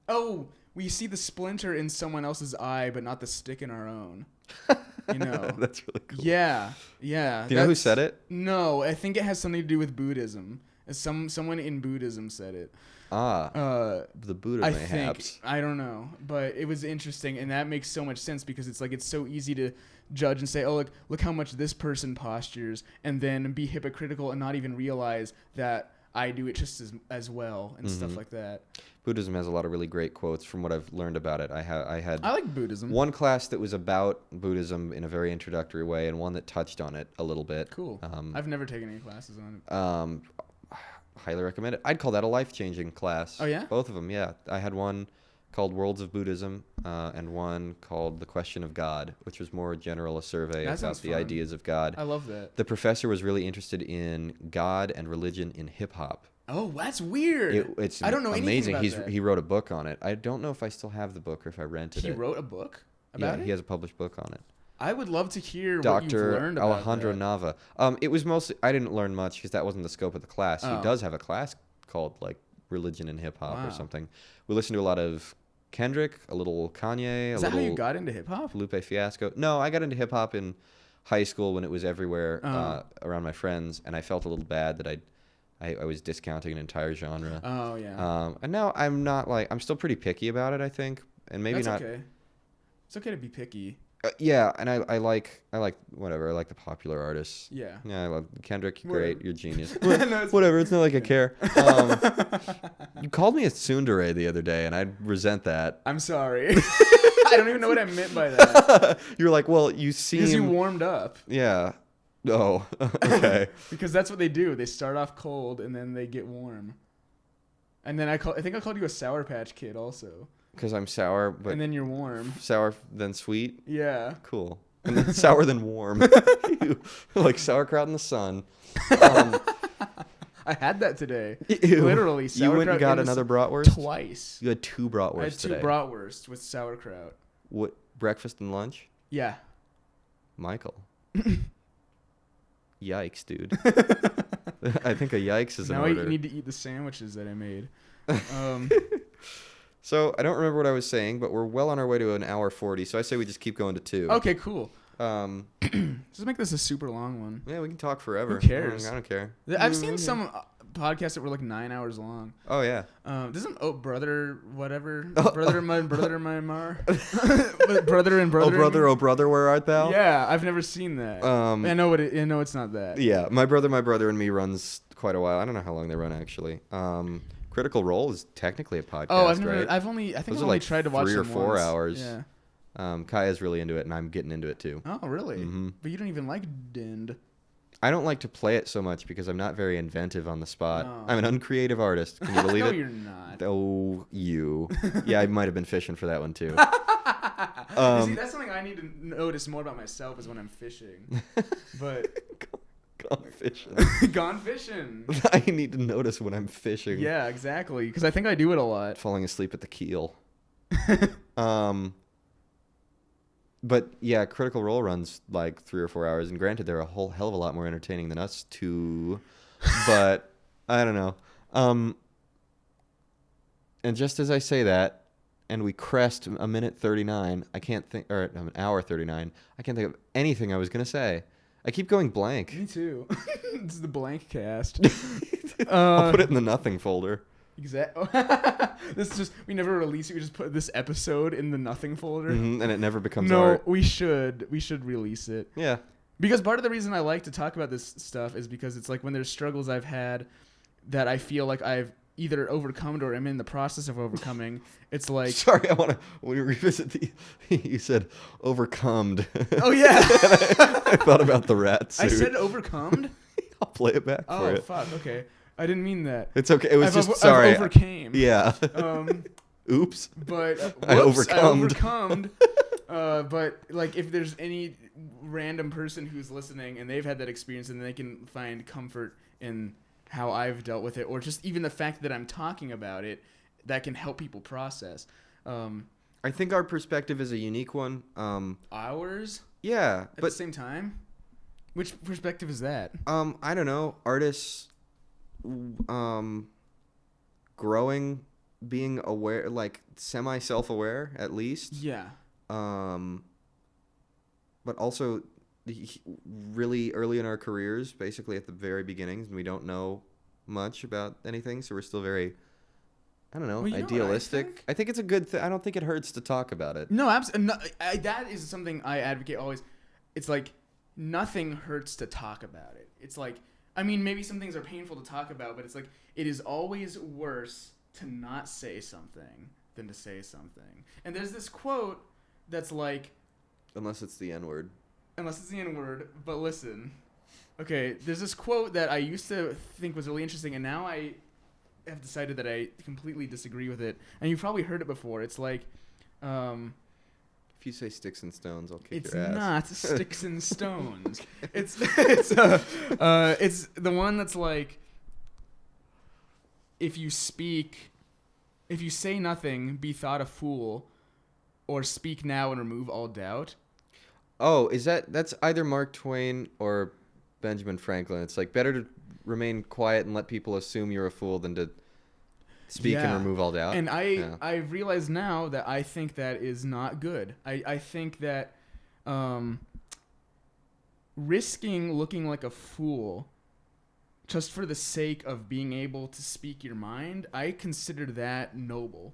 Oh, we see the splinter in someone else's eye, but not the stick in our own. You know. That's really cool. Yeah. Do you know who said it? No, I think it has something to do with Buddhism. Someone in Buddhism said it. The Buddha, mayhaps. I don't know, but it was interesting, and that makes so much sense because it's like it's so easy to judge and say, oh, look how much this person postures, and then be hypocritical and not even realize that I do it just as well and stuff like that. Buddhism has a lot of really great quotes from what I've learned about it. I like Buddhism. One class that was about Buddhism in a very introductory way and one that touched on it a little bit. Cool. I've never taken any classes on it. Highly recommend it. I'd call that a life-changing class. Oh, yeah? Both of them, yeah. I had one called Worlds of Buddhism and one called The Question of God, which was more general, a survey about the ideas of God. I love that. The professor was really interested in God and religion in hip-hop. Oh, that's weird. It's I don't know amazing. anything about that. He wrote a book on it. I don't know if I still have the book or if I rented it. He wrote a book about it? He has a published book on it. I would love to hear what Dr. you've learned about Alejandro that. Nava. It was mostly, I didn't learn much because that wasn't the scope of the class. Oh. He does have a class called like Religion and Hip Hop Wow. or something. We listened to a lot of Kendrick, a little Kanye, Is that how you got into hip hop? Lupe Fiasco. No, I got into hip hop in high school when it was everywhere around my friends, and I felt a little bad that I was discounting an entire genre. Oh yeah. And now I'm still pretty picky about it, I think, and maybe That's not. okay. It's okay to be picky. Yeah, and I like whatever. I like the popular artists. Yeah. Yeah, I love Kendrick. Whatever. Great, you're a genius. No, Whatever. It's not like I care. You called me a tsundere the other day, and I resent that. I'm sorry. I don't even know what I meant by that. You're like, well, you seem. Because you warmed up. Yeah. Oh. Okay. Because that's what they do. They start off cold and then they get warm. And then I think I called you a Sour Patch Kid also. Because I'm sour, but and then you're warm. Sour then sweet. Yeah. Cool. And then sour then warm. Like sauerkraut in the sun. I had that today. Ew. Literally, sauerkraut. You went and got another bratwurst? Twice. You had 2 bratwursts I had 2 today. bratwursts with sauerkraut. What, breakfast and lunch? Yeah. Michael. Yikes, dude. I think a yikes is an now order. you need to eat the sandwiches that I made. So I don't remember what I was saying, but we're well on our way to an hour 40. So I say we just keep going to 2. Okay, cool. Just make this a super long one. Yeah, we can talk forever. Who cares? I don't care. I've seen some podcasts that were like 9 hours long. Oh yeah. Doesn't brother whatever Oh, brother my mar brother and brother. Oh brother, where art thou? Yeah, I've never seen that. I know I know it's not that. Yeah, my brother and me runs quite a while. I don't know how long they run actually. Critical Role is technically a podcast, Oh, right? I think Those I've are only like tried to watch 3 or them 4 once. hours. Yeah. Kaya's really into it, and I'm getting into it too. Oh, really? Mm-hmm. But you don't even like Dind. I don't like to play it so much because I'm not very inventive on the spot. Oh. I'm an uncreative artist. Can you believe No, it? you're not. Oh, you. Yeah, I might have been fishing for that one too. You see, that's something I need to notice more about myself is when I'm fishing. But Gone fishing. gone fishing. I need to notice when I'm fishing. Yeah, exactly. Because I think I do it a lot. Falling asleep at the keel. But yeah, Critical Role runs like 3 or 4 hours, and granted, they're a whole hell of a lot more entertaining than us too. But I don't know. And just as I say that, and we crest a minute 39, I can't think, or an hour 39, I can't think of anything I was gonna say. I keep going blank. Me too. This is the blank cast. I'll put it in the nothing folder. Exactly. This is just, we never release it. We just put this episode in the nothing folder. And it never becomes No, art. we should release it. Yeah. Because part of the reason I like to talk about this stuff is because it's like when there's struggles I've had that I feel like I've either overcome or am in the process of overcoming. It's like, Sorry, I want to revisit the. You said overcomed. oh yeah, I thought about the rat suit. I said overcome. I'll play it back for Oh it. fuck. Okay, I didn't mean that. It's okay. It was I've just sorry. I've overcame. Yeah. But Oops. whoops, I overcomed. But like, if there's any random person who's listening and they've had that experience and they can find comfort in how I've dealt with it, or just even the fact that I'm talking about it, that can help people process. I think our perspective is a unique one. Ours Yeah, at the but same time. Which perspective is that? I don't know. Artists, growing, being aware, like semi-self-aware at least. Yeah. But also really early in our careers, basically at the very beginnings, and we don't know much about anything, so we're still very, I don't know, Well, you know what I idealistic. think? I think it's a good thing. I don't think it hurts to talk about it. No, absolutely. No, that is something I advocate always. It's like nothing hurts to talk about it. It's like, I mean, maybe some things are painful to talk about, but it's like it is always worse to not say something than to say something. And there's this quote that's like, Unless it's the N-word. unless it's the N-word, but listen. Okay, there's this quote that I used to think was really interesting, and now I have decided that I completely disagree with it. And you've probably heard it before. It's like, If you say sticks and stones, I'll kick it's your ass. not sticks and stones. It's the one that's like, if you say nothing, be thought a fool, or speak now and remove all doubt. Oh, that's either Mark Twain or Benjamin Franklin. It's like better to remain quiet and let people assume you're a fool than to speak and Yeah. remove all doubt. And I realize now that I think that is not good. I think that risking looking like a fool just for the sake of being able to speak your mind, I consider that noble.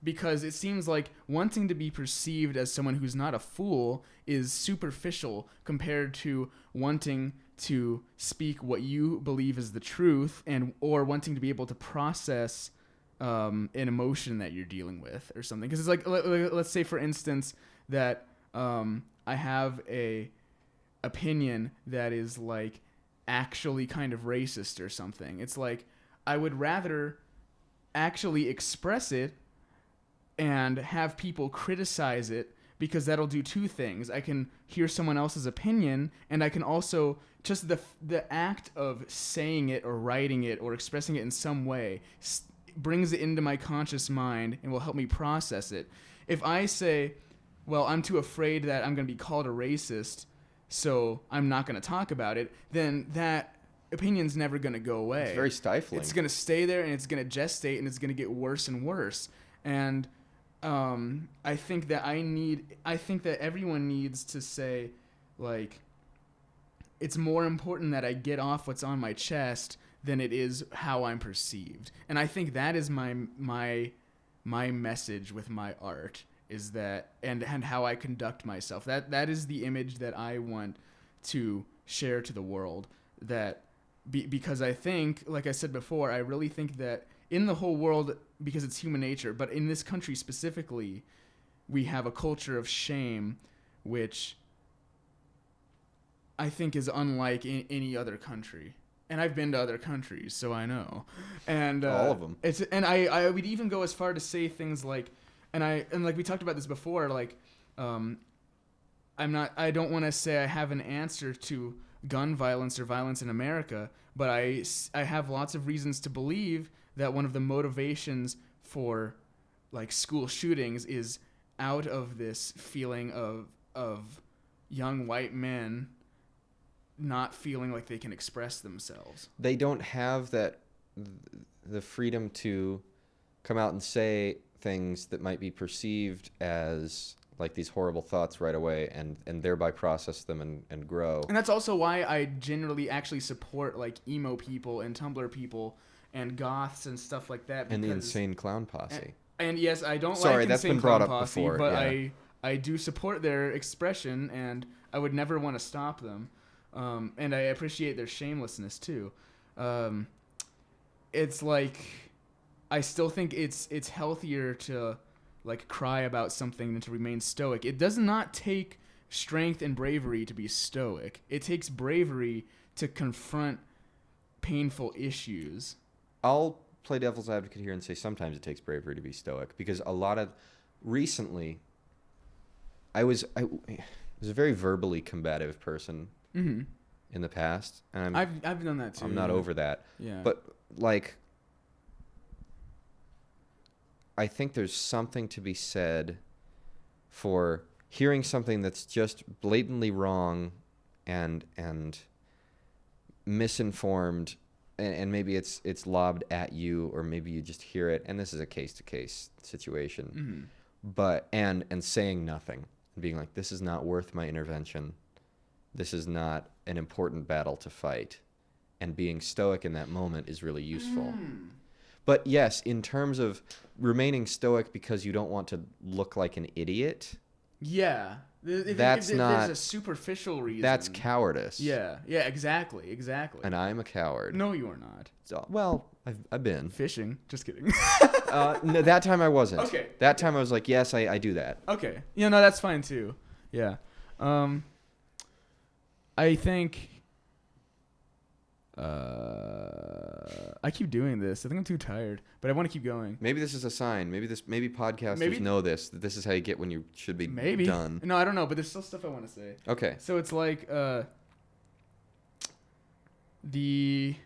Because it seems like wanting to be perceived as someone who's not a fool is superficial compared to wanting to speak what you believe is the truth, and or wanting to be able to process an emotion that you're dealing with or something. Because it's like, let's say for instance that I have a opinion that is like actually kind of racist or something. It's like I would rather actually express it and have people criticize it, because that'll do two things. I can hear someone else's opinion, and I can also just the act of saying it or writing it or expressing it in some way brings it into my conscious mind and will help me process it. If I say, well, I'm too afraid that I'm going to be called a racist, so I'm not going to talk about it, then that opinion's never going to go away. It's very stifling. It's going to stay there, and it's going to gestate, and it's going to get worse and worse. And I think that everyone needs to say, like, it's more important that I get off what's on my chest than it is how I'm perceived. And I think that is my message with my art, is that, and how I conduct myself. That is the image that I want to share to the world. That because I think, like I said before, I really think that in the whole world, because it's human nature, but in this country specifically, we have a culture of shame, which I think is unlike any other country. And I've been to other countries, so I know. And all of them. I would even go as far to say things like, and like we talked about this before, like, I don't want to say I have an answer to gun violence or violence in America, but I have lots of reasons to believe that one of the motivations for like school shootings is out of this feeling of young white men not feeling like they can express themselves. They don't have the freedom to come out and say things that might be perceived as like these horrible thoughts right away, and thereby process them and grow. And that's also why I generally actually support like emo people and Tumblr people and goths and stuff like that. And the Insane Clown Posse. And yes, I don't Sorry, like that's Insane been brought Clown up Posse, before, but yeah. I do support their expression, and I would never want to stop them. And I appreciate their shamelessness too. It's like I still think it's healthier to like cry about something than to remain stoic. It does not take strength and bravery to be stoic. It takes bravery to confront painful issues. I'll play devil's advocate here and say sometimes it takes bravery to be stoic, because recently I was a very verbally combative person Mm-hmm. in the past, and I've done that too. I'm not over that. Yeah. But like, I think there's something to be said for hearing something that's just blatantly wrong and misinformed, and maybe it's lobbed at you, or maybe you just hear it, and this is a case-to-case situation. Mm-hmm. But and saying nothing, being like, this is not worth my intervention. This is not an important battle to fight. And being stoic in that moment is really useful. But yes, in terms of remaining stoic because you don't want to look like an idiot, yeah. If that's not... There's a superficial reason. That's cowardice. Yeah, exactly. And I'm a coward. No, you are not. So, well, I've been. Fishing. Just kidding. No, that time I wasn't. Okay. That time I was like, yes, I do that. Okay. Yeah, no, that's fine too. Yeah. I think... I keep doing this. I think I'm too tired, but I want to keep going. Maybe this is a sign. Maybe podcasters know this. That this is how you get when you should be done. No, I don't know, but there's still stuff I want to say. Okay. So it's like the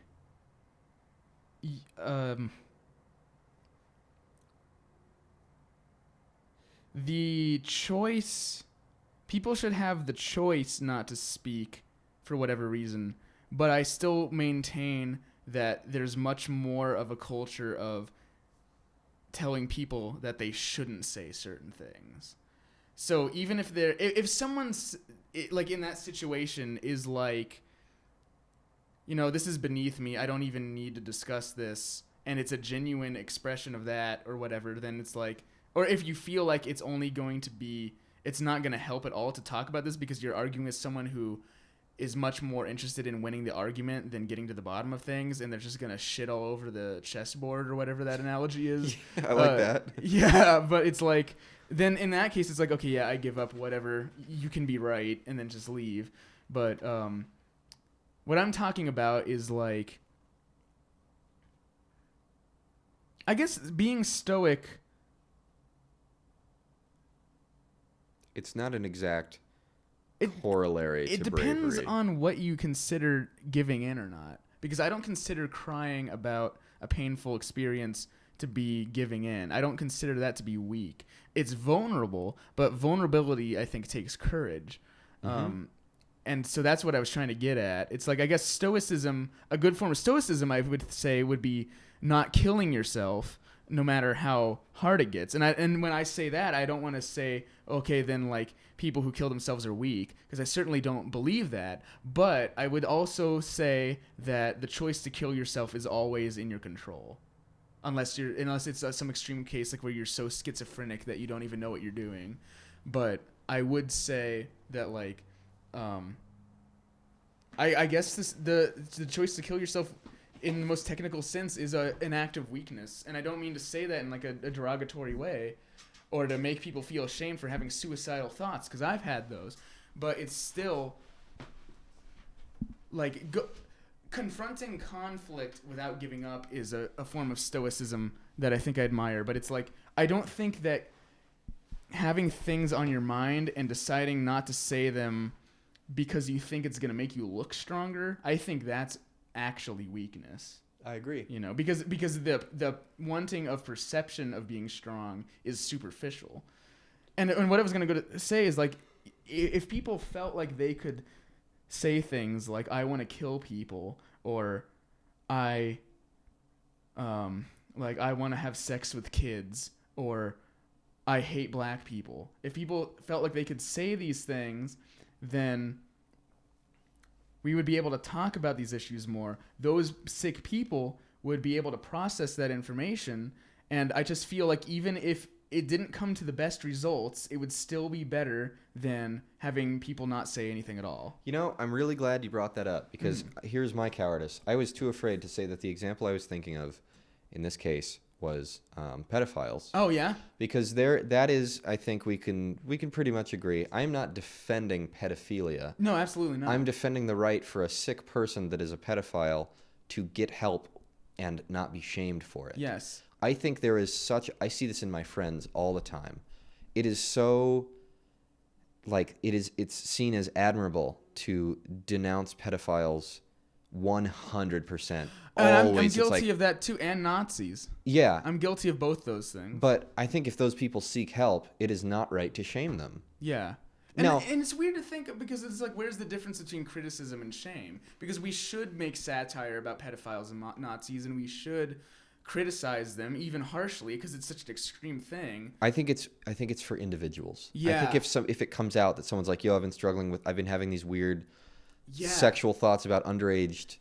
choice. People should have the choice not to speak for whatever reason, but I still maintain that there's much more of a culture of telling people that they shouldn't say certain things. So even if someone's like in that situation is like, you know, this is beneath me, I don't even need to discuss this, and it's a genuine expression of that or whatever, then it's like, or if you feel like it's only going to be, it's not going to help at all to talk about this because you're arguing with someone who is much more interested in winning the argument than getting to the bottom of things, and they're just going to shit all over the chessboard or whatever that analogy is. Yeah, I like that. Yeah, but it's like, then in that case, it's like, okay, yeah, I give up, whatever, you can be right, and then just leave. But what I'm talking about is like, I guess being stoic. It's not an exact corollary to bravery. It depends on what you consider giving in or not. Because I don't consider crying about a painful experience to be giving in. I don't consider that to be weak. It's vulnerable, but vulnerability, I think, takes courage. Mm-hmm. And so that's what I was trying to get at. It's like, I guess stoicism, a good form of stoicism, I would say, would be not killing yourself no matter how hard it gets. And when I say that, I don't want to say, okay, then like people who kill themselves are weak, because I certainly don't believe that. But I would also say that the choice to kill yourself is always in your control. Unless it's some extreme case like where you're so schizophrenic that you don't even know what you're doing. But I would say that like, I guess the choice to kill yourself in the most technical sense, is an act of weakness. And I don't mean to say that in like a derogatory way, or to make people feel ashamed for having suicidal thoughts, because I've had those. But it's still like confronting conflict without giving up is a form of stoicism that I think I admire. But it's like, I don't think that having things on your mind and deciding not to say them because you think it's going to make you look stronger, I think that's actually weakness. I agree. You know, because the wanting of perception of being strong is superficial. And what I was going to go to say is, like, if people felt like they could say things like, I want to kill people, or I want to have sex with kids, or I hate black people. If people felt like they could say these things, then we would be able to talk about these issues more. Those sick people would be able to process that information. And I just feel like even if it didn't come to the best results, it would still be better than having people not say anything at all. You know, I'm really glad you brought that up, because here's my cowardice. I was too afraid to say that the example I was thinking of in this case was pedophiles. Oh, yeah? Because that is, I think we can pretty much agree. I'm not defending pedophilia. No, absolutely not. I'm defending the right for a sick person that is a pedophile to get help and not be shamed for it. Yes. I think there is I see this in my friends all the time. It is so, like, it's seen as admirable to denounce pedophiles 100%. I'm guilty of that too, and Nazis. Yeah. I'm guilty of both those things. But I think if those people seek help, it is not right to shame them. Yeah. And it's weird to think, because it's like, where's the difference between criticism and shame? Because we should make satire about pedophiles and Nazis, and we should criticize them even harshly, because it's such an extreme thing. I think it's for individuals. Yeah. I think if it comes out that someone's like, yo, I've been having these weird sexual thoughts about underage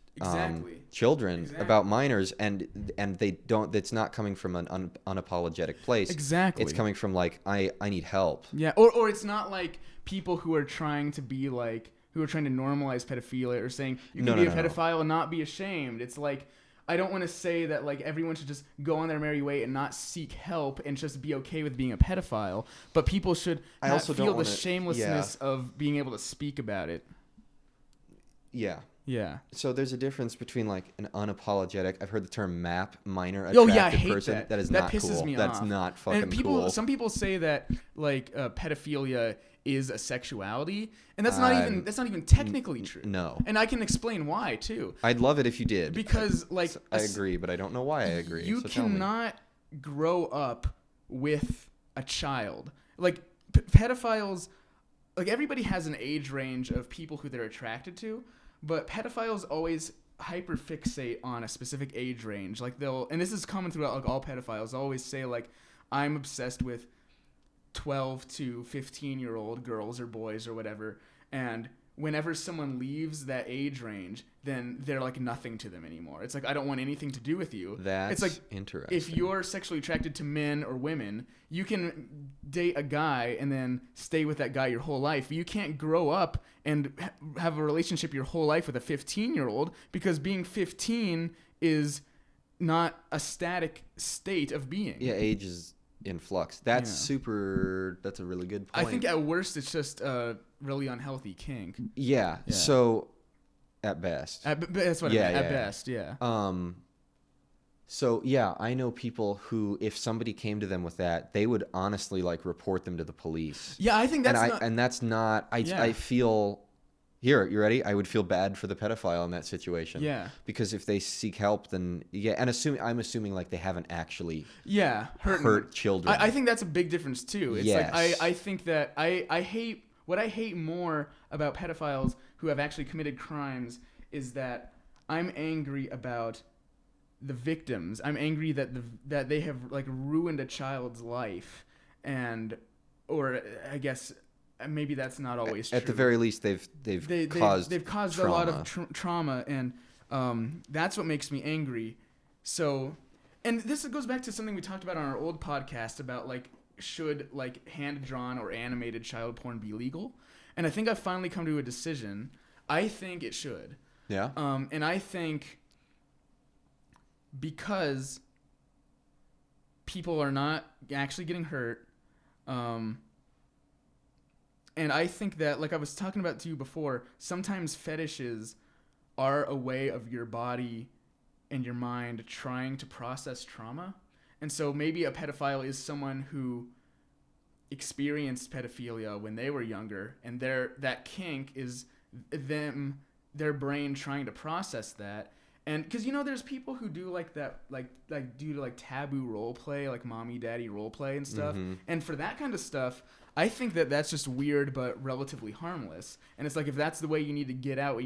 children, about minors, and it's not coming from an unapologetic place. Exactly. It's coming from, like, I need help. Yeah. Or it's not like people who are trying to normalize pedophilia, or saying you can be a pedophile and not be ashamed. It's like, I don't want to say that, like, everyone should just go on their merry way and not seek help and just be okay with being a pedophile. But people should feel the shamelessness of being able to speak about it. Yeah. Yeah. So there's a difference between, like, an unapologetic. I've heard the term minor attractive I hate person. that. That is that not pisses cool. me That's off. not fucking cool. Some people say that, like, pedophilia is a sexuality, and that's not even technically true. No. And I can explain why too. I'd love it if you did. Because, like, I agree, but I don't know why I agree. You so cannot grow up with a child. Like, pedophiles, like, everybody has an age range of people who they're attracted to, but pedophiles always hyperfixate on a specific age range. Like, and this is common throughout, like, all pedophiles, always say, like, I'm obsessed with 12 to 15-year-old girls or boys or whatever, and whenever someone leaves that age range, then they're like nothing to them anymore. It's like, I don't want anything to do with you. That's it's like, interesting. If you're sexually attracted to men or women, you can date a guy and then stay with that guy your whole life. But you can't grow up and have a relationship your whole life with a 15-year-old, because being 15 is not a static state of being. Yeah, age is in flux. That's a really good point. I think at worst it's just a really unhealthy kink. Yeah. So at best. That's what I mean. At best, yeah. So yeah, I know people who, if somebody came to them with that, they would honestly, like, report them to the police. Yeah, I think that's I feel. Here, you ready? I would feel bad for the pedophile in that situation. Yeah. Because if they seek help, then and I'm assuming, like, they haven't actually hurt children. I think that's a big difference too. It's yes. like I think that I hate more about pedophiles who have actually committed crimes is that I'm angry about the victims. I'm angry that they have, like, ruined a child's life, or I guess maybe that's not always true. At the very least, they've caused trauma. A lot of trauma, and that's what makes me angry. So, and this goes back to something we talked about on our old podcast about, like, should, like, hand-drawn or animated child porn be legal? And I think I've finally come to a decision. I think it should. Yeah. And I think because people are not actually getting hurt. And I think that, like I was talking about to you before, sometimes fetishes are a way of your body and your mind trying to process trauma. And so maybe a pedophile is someone who experienced pedophilia when they were younger, and that kink is their brain trying to process that. And because there's people who do like that, like taboo role play, like mommy daddy role play and stuff. Mm-hmm. And for that kind of stuff, I think that that's just weird but relatively harmless. And it's like, if that's the way you need to get out,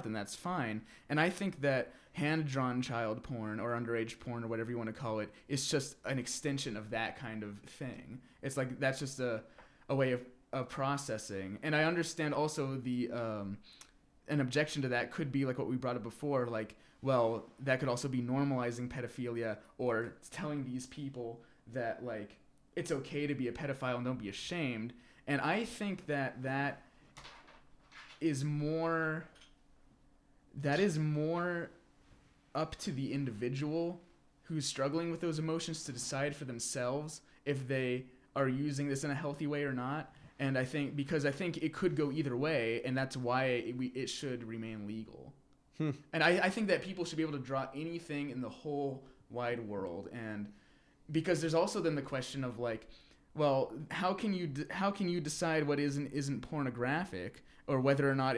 then that's fine. And I think that hand-drawn child porn or underage porn or whatever you want to call it is just an extension of that kind of thing. It's like, that's just a way of processing. And I understand also an objection to that could be like what we brought up before, like, well, that could also be normalizing pedophilia or telling these people that, like, it's okay to be a pedophile and don't be ashamed. And I think that is more up to the individual who's struggling with those emotions to decide for themselves if they are using this in a healthy way or not. And I think it could go either way, and that's why it should remain legal. And I think that people should be able to draw anything in the whole wide world. And because there's also then the question of, like, well, how can you decide what isn't pornographic, or whether or not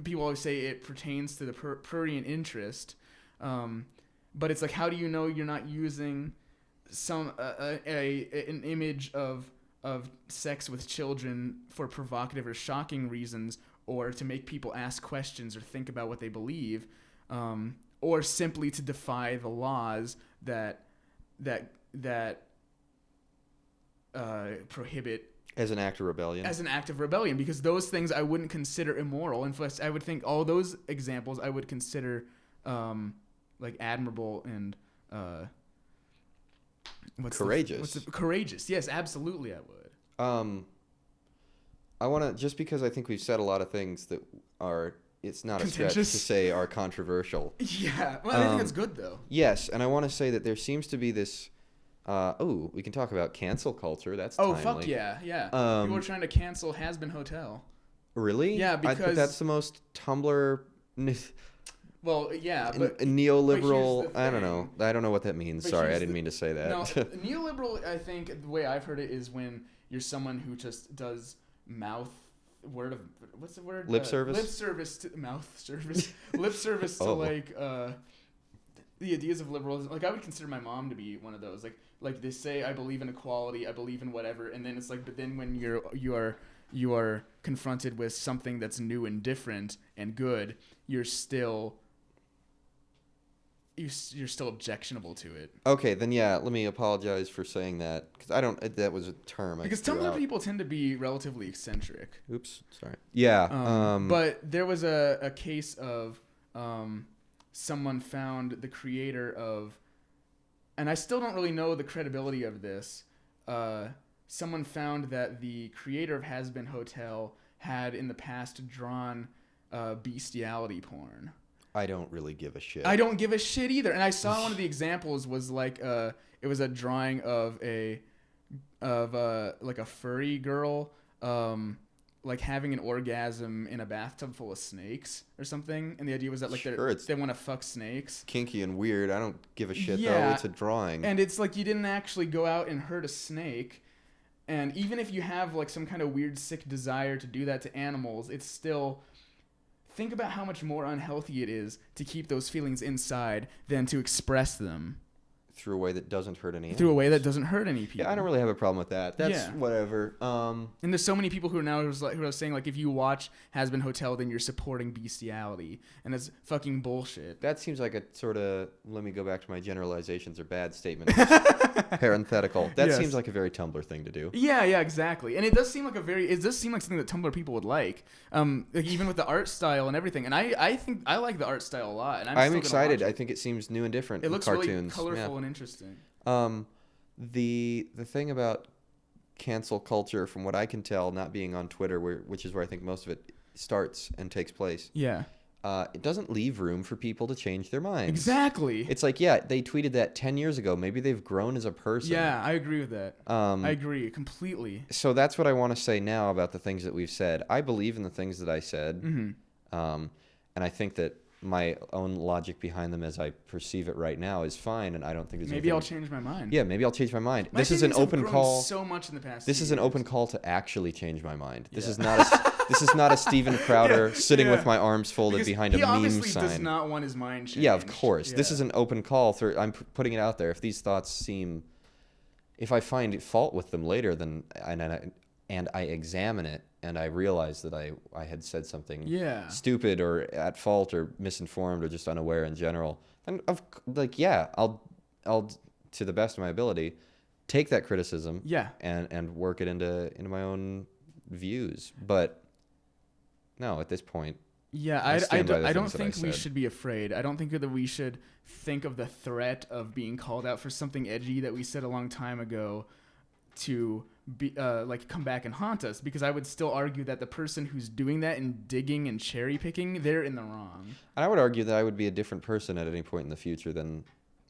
people always say it pertains to the prurient interest. But it's like, how do you know you're not using an image of sex with children for provocative or shocking reasons, or to make people ask questions or think about what they believe, or simply to defy the laws that prohibit as an act of rebellion. Because those things I wouldn't consider immoral. In fact, I would think all those examples I would consider like admirable and courageous. Courageous. Yes, absolutely, I would. I want to, just because I think we've said a lot of things that are, it's not a stretch to say are controversial. Yeah, well, I think it's good though. Yes, and I want to say that there seems to be this. We can talk about cancel culture. That's timely. Fuck yeah. People are trying to cancel Has Been Hotel. Really? Yeah, because that's the most Tumblr. Well, yeah, but neoliberal. But I don't know. I don't know what that means. But Sorry, I didn't mean to say that. No, neoliberal. I think the way I've heard it is when you're someone who just does what's the word? Lip service. Lip service to mouth service. Lip service to like the ideas of liberalism. Like, I would consider my mom to be one of those. Like they say, I believe in equality, I believe in whatever, and then it's like, but then when you are confronted with something that's new and different and good, you're still objectionable to it. Okay, then yeah, let me apologize for saying that, because that was a term. Because Tumblr people tend to be relatively eccentric. Oops, sorry. Yeah. But there was a case of someone found the creator of, and I still don't really know the credibility of this. Someone found that the creator of Has Been Hotel had in the past drawn bestiality porn. I don't really give a shit. I don't give a shit either. And I saw one of the examples was like it was a drawing of like a furry girl like having an orgasm in a bathtub full of snakes or something. And the idea was that like they want to fuck snakes. Kinky and weird. I don't give a shit though. It's a drawing. And it's like you didn't actually go out and hurt a snake. And even if you have like some kind of weird sick desire to do that to animals, it's still... Think about how much more unhealthy it is to keep those feelings inside than to express them. Through a way that doesn't hurt any. Through a way that doesn't hurt any people. Yeah, I don't really have a problem with that. That's whatever. And there's so many people who are saying like, if you watch Has Been Hotel, then you're supporting bestiality, and that's fucking bullshit. That seems like a sort of, let me go back to my generalizations or bad statement. Parenthetical. That seems like a very Tumblr thing to do. Yeah, exactly. And it does seem like something that Tumblr people would like. Like even with the art style and everything. And I think I like the art style a lot. And I'm excited. I think it seems new and different. It looks cartoons. really colorful and interesting. The thing about cancel culture, from what I can tell, not being on Twitter, which is where I think most of it starts and takes place. Yeah. it doesn't leave room for people to change their minds. Exactly. It's like, yeah, they tweeted that 10 years ago. Maybe they've grown as a person. Yeah, I agree with that. I agree completely. So that's what I want to say now about the things that we've said. I believe in the things that I said. And I think that my own logic behind them as I perceive it right now is fine, and I don't think there's maybe I'll change my mind. Yeah, maybe I'll change my mind. My This is an opinions have open grown call. So much in the past. This is an years. open call to actually change my mind. This Yeah. is not a this is not a Steven Crowder sitting with my arms folded Because behind a he meme obviously sign. does not want his mind changed. Yeah, of course. This Yeah. is an open call. I'm putting it out there. If these thoughts seem, if I find fault with them later, then and I examine it and I realize that I had said something stupid or at fault or misinformed or just unaware in general, then I'll to the best of my ability take that criticism and work it into my own views. But no, at this point, I don't think we should be afraid. I don't think that we should think of the threat of being called out for something edgy that we said a long time ago to be come back and haunt us, because I would still argue that the person who's doing that and digging and cherry picking, they're in the wrong. And I would argue that I would be a different person at any point in the future than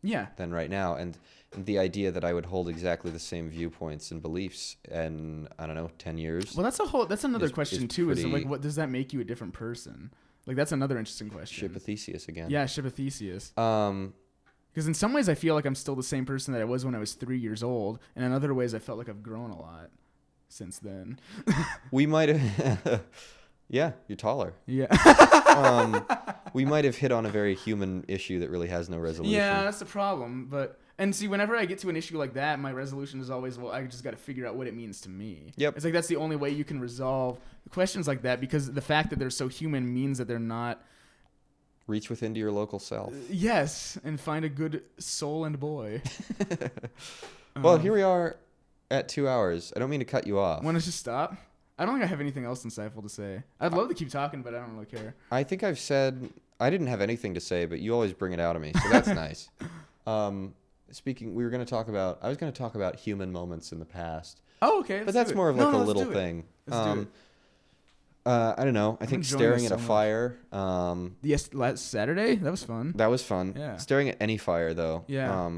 right now, and the idea that I would hold exactly the same viewpoints and beliefs in, I don't know, 10 years. Well, that's another question too. Is like, what does that make you a different person? Like, that's another interesting question. Ship of Theseus again. Yeah, Ship of Theseus. Because in some ways I feel like I'm still the same person that I was when I was 3 years old, and in other ways I felt like I've grown a lot since then. We might have... Yeah, you're taller. Yeah. We might have hit on a very human issue that really has no resolution. Yeah, that's the problem. And see, whenever I get to an issue like that, my resolution is always, well, I just got to figure out what it means to me. Yep. It's like that's the only way you can resolve questions like that, because the fact that they're so human means that they're not... Reach within to your local self. Yes, and find a good soul and boy. Well, here we are at 2 hours. I don't mean to cut you off. Want to just stop? I don't think I have anything else insightful to say. I'd love to keep talking, but I don't really care. I think I've said... I didn't have anything to say, but you always bring it out of me, so that's nice. Speaking, I was going to talk about human moments in the past. Oh, okay. But that's more of like a little thing. Let's do it. I don't know. I think staring at a fire. Yes, last Saturday? That was fun. That was fun. Yeah. Staring at any fire, though. Yeah.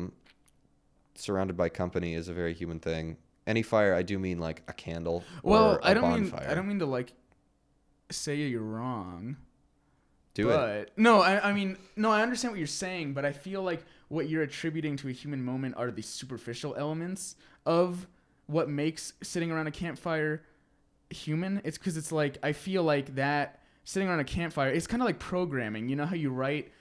Surrounded by company is a very human thing. Any fire, I do mean like a candle or a bonfire. I don't mean to like say you're wrong. It. No, I mean, I understand what you're saying, but I feel like what you're attributing to a human moment are the superficial elements of what makes sitting around a campfire human. It's because it's like, I feel like that sitting around a campfire, it's kind of like programming. You know how you write...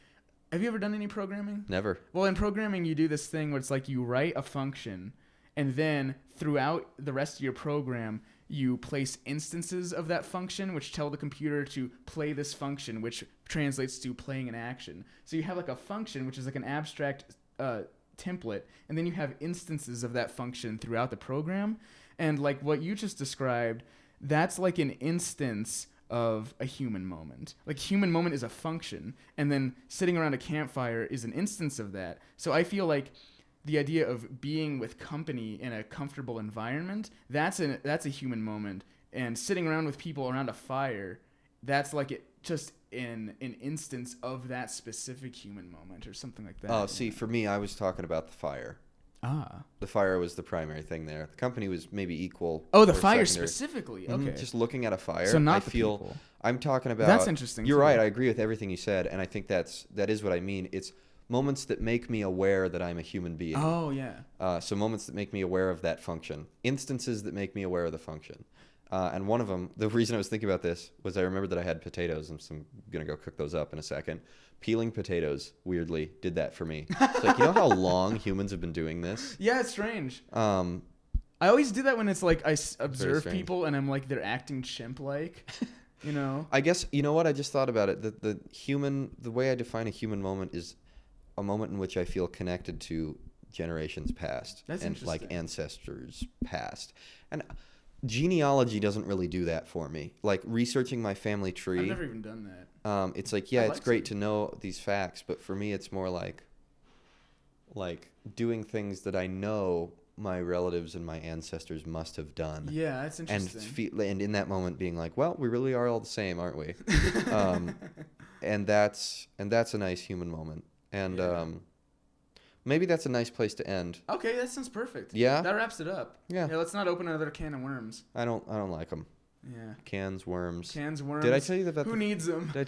Have you ever done any programming? Never. Well, in programming, you do this thing where it's like you write a function, and then throughout the rest of your program, you place instances of that function which tell the computer to play this function, which translates to playing an action. So you have like a function which is like an abstract template, and then you have instances of that function throughout the program. And like what you just described, that's like an instance of a human moment. Like, human moment is a function, and then sitting around a campfire is an instance of that. So I feel like the idea of being with company in a comfortable environment, that's a human moment. And sitting around with people around a fire, that's like just an instance of that specific human moment or something like that. Oh, see, for me, I was talking about the fire. The fire was the primary thing there. The company was maybe equal. Oh, the fire secondary. Specifically. Okay. Just looking at a fire. So not I the feel people. I'm talking about. That's interesting. You're too. right. I agree with everything you said, and I think that is what I mean. It's moments that make me aware that I'm a human being. Oh yeah. So moments that make me aware of that function. Instances that make me aware of the function. And one of them, the reason I was thinking about this was I remembered that I had potatoes, and so I'm gonna go cook those up in a second. Peeling potatoes, weirdly, did that for me. It's like, you know how long humans have been doing this? Yeah, it's strange. I always do that when it's like I observe strange. people and I'm like, they're acting chimp-like, you know? I guess, you know what? I just thought about it. The way I define a human moment is a moment in which I feel connected to generations past. That's and interesting. like ancestors past. And genealogy doesn't really do that for me. Like researching my family tree. I've never even done that. It's like, yeah, it's great to know these facts, but for me, it's more like doing things that I know my relatives and my ancestors must have done. Yeah, that's interesting. And in that moment being like, well, we really are all the same, aren't we? and that's a nice human moment. And maybe that's a nice place to end. Okay, that sounds perfect. Yeah? That wraps it up. Yeah. Let's not open another can of worms. I don't like them. Yeah. Cans, worms. Cans, worms. Did I tell you about Who needs them? Did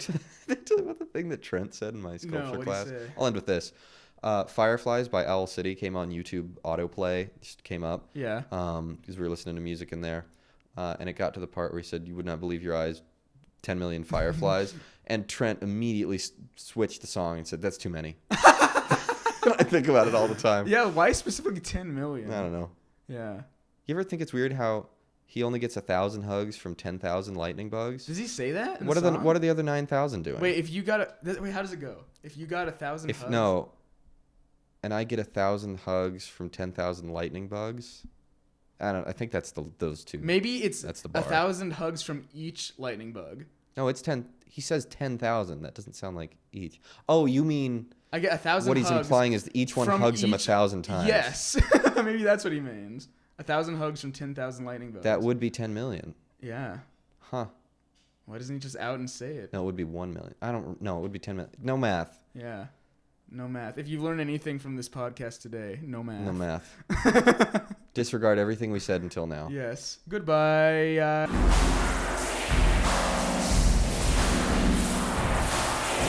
I tell you about the thing that Trent said in my sculpture what'd he class? say? I'll end with this. Fireflies by Owl City came on YouTube autoplay. Just came up. Yeah. Because we were listening to music in there. And it got to the part where he said, "You would not believe your eyes, 10 million fireflies." And Trent immediately switched the song and said, "That's too many." I think about it all the time. Yeah, why specifically 10 million? I don't know. Yeah. You ever think it's weird how he only gets 1,000 hugs from 10,000 lightning bugs? Does he say that? In What the are song? what are the other 9,000 doing? Wait, if you got wait, how does it go? If you got 1,000 If hugs. no, and I get 1,000 hugs from 10,000 lightning bugs. I think that's those two. Maybe it's That's the bar. 1,000 hugs from each lightning bug. No, it's 10. He says 10,000. That doesn't sound like each. Oh, you mean I get 1,000 what hugs. he's implying is each one from hugs him each- 1,000 times. Yes. Maybe that's what he means. 1,000 hugs from 10,000 lightning bugs. That would be 10 million. Yeah. Huh. Why doesn't he just out and say it? No, it would be 1 million. I don't know. It would be 10 million. No math. Yeah. No math. If you've learned anything from this podcast today, no math. No math. Disregard everything we said until now. Yes. Goodbye.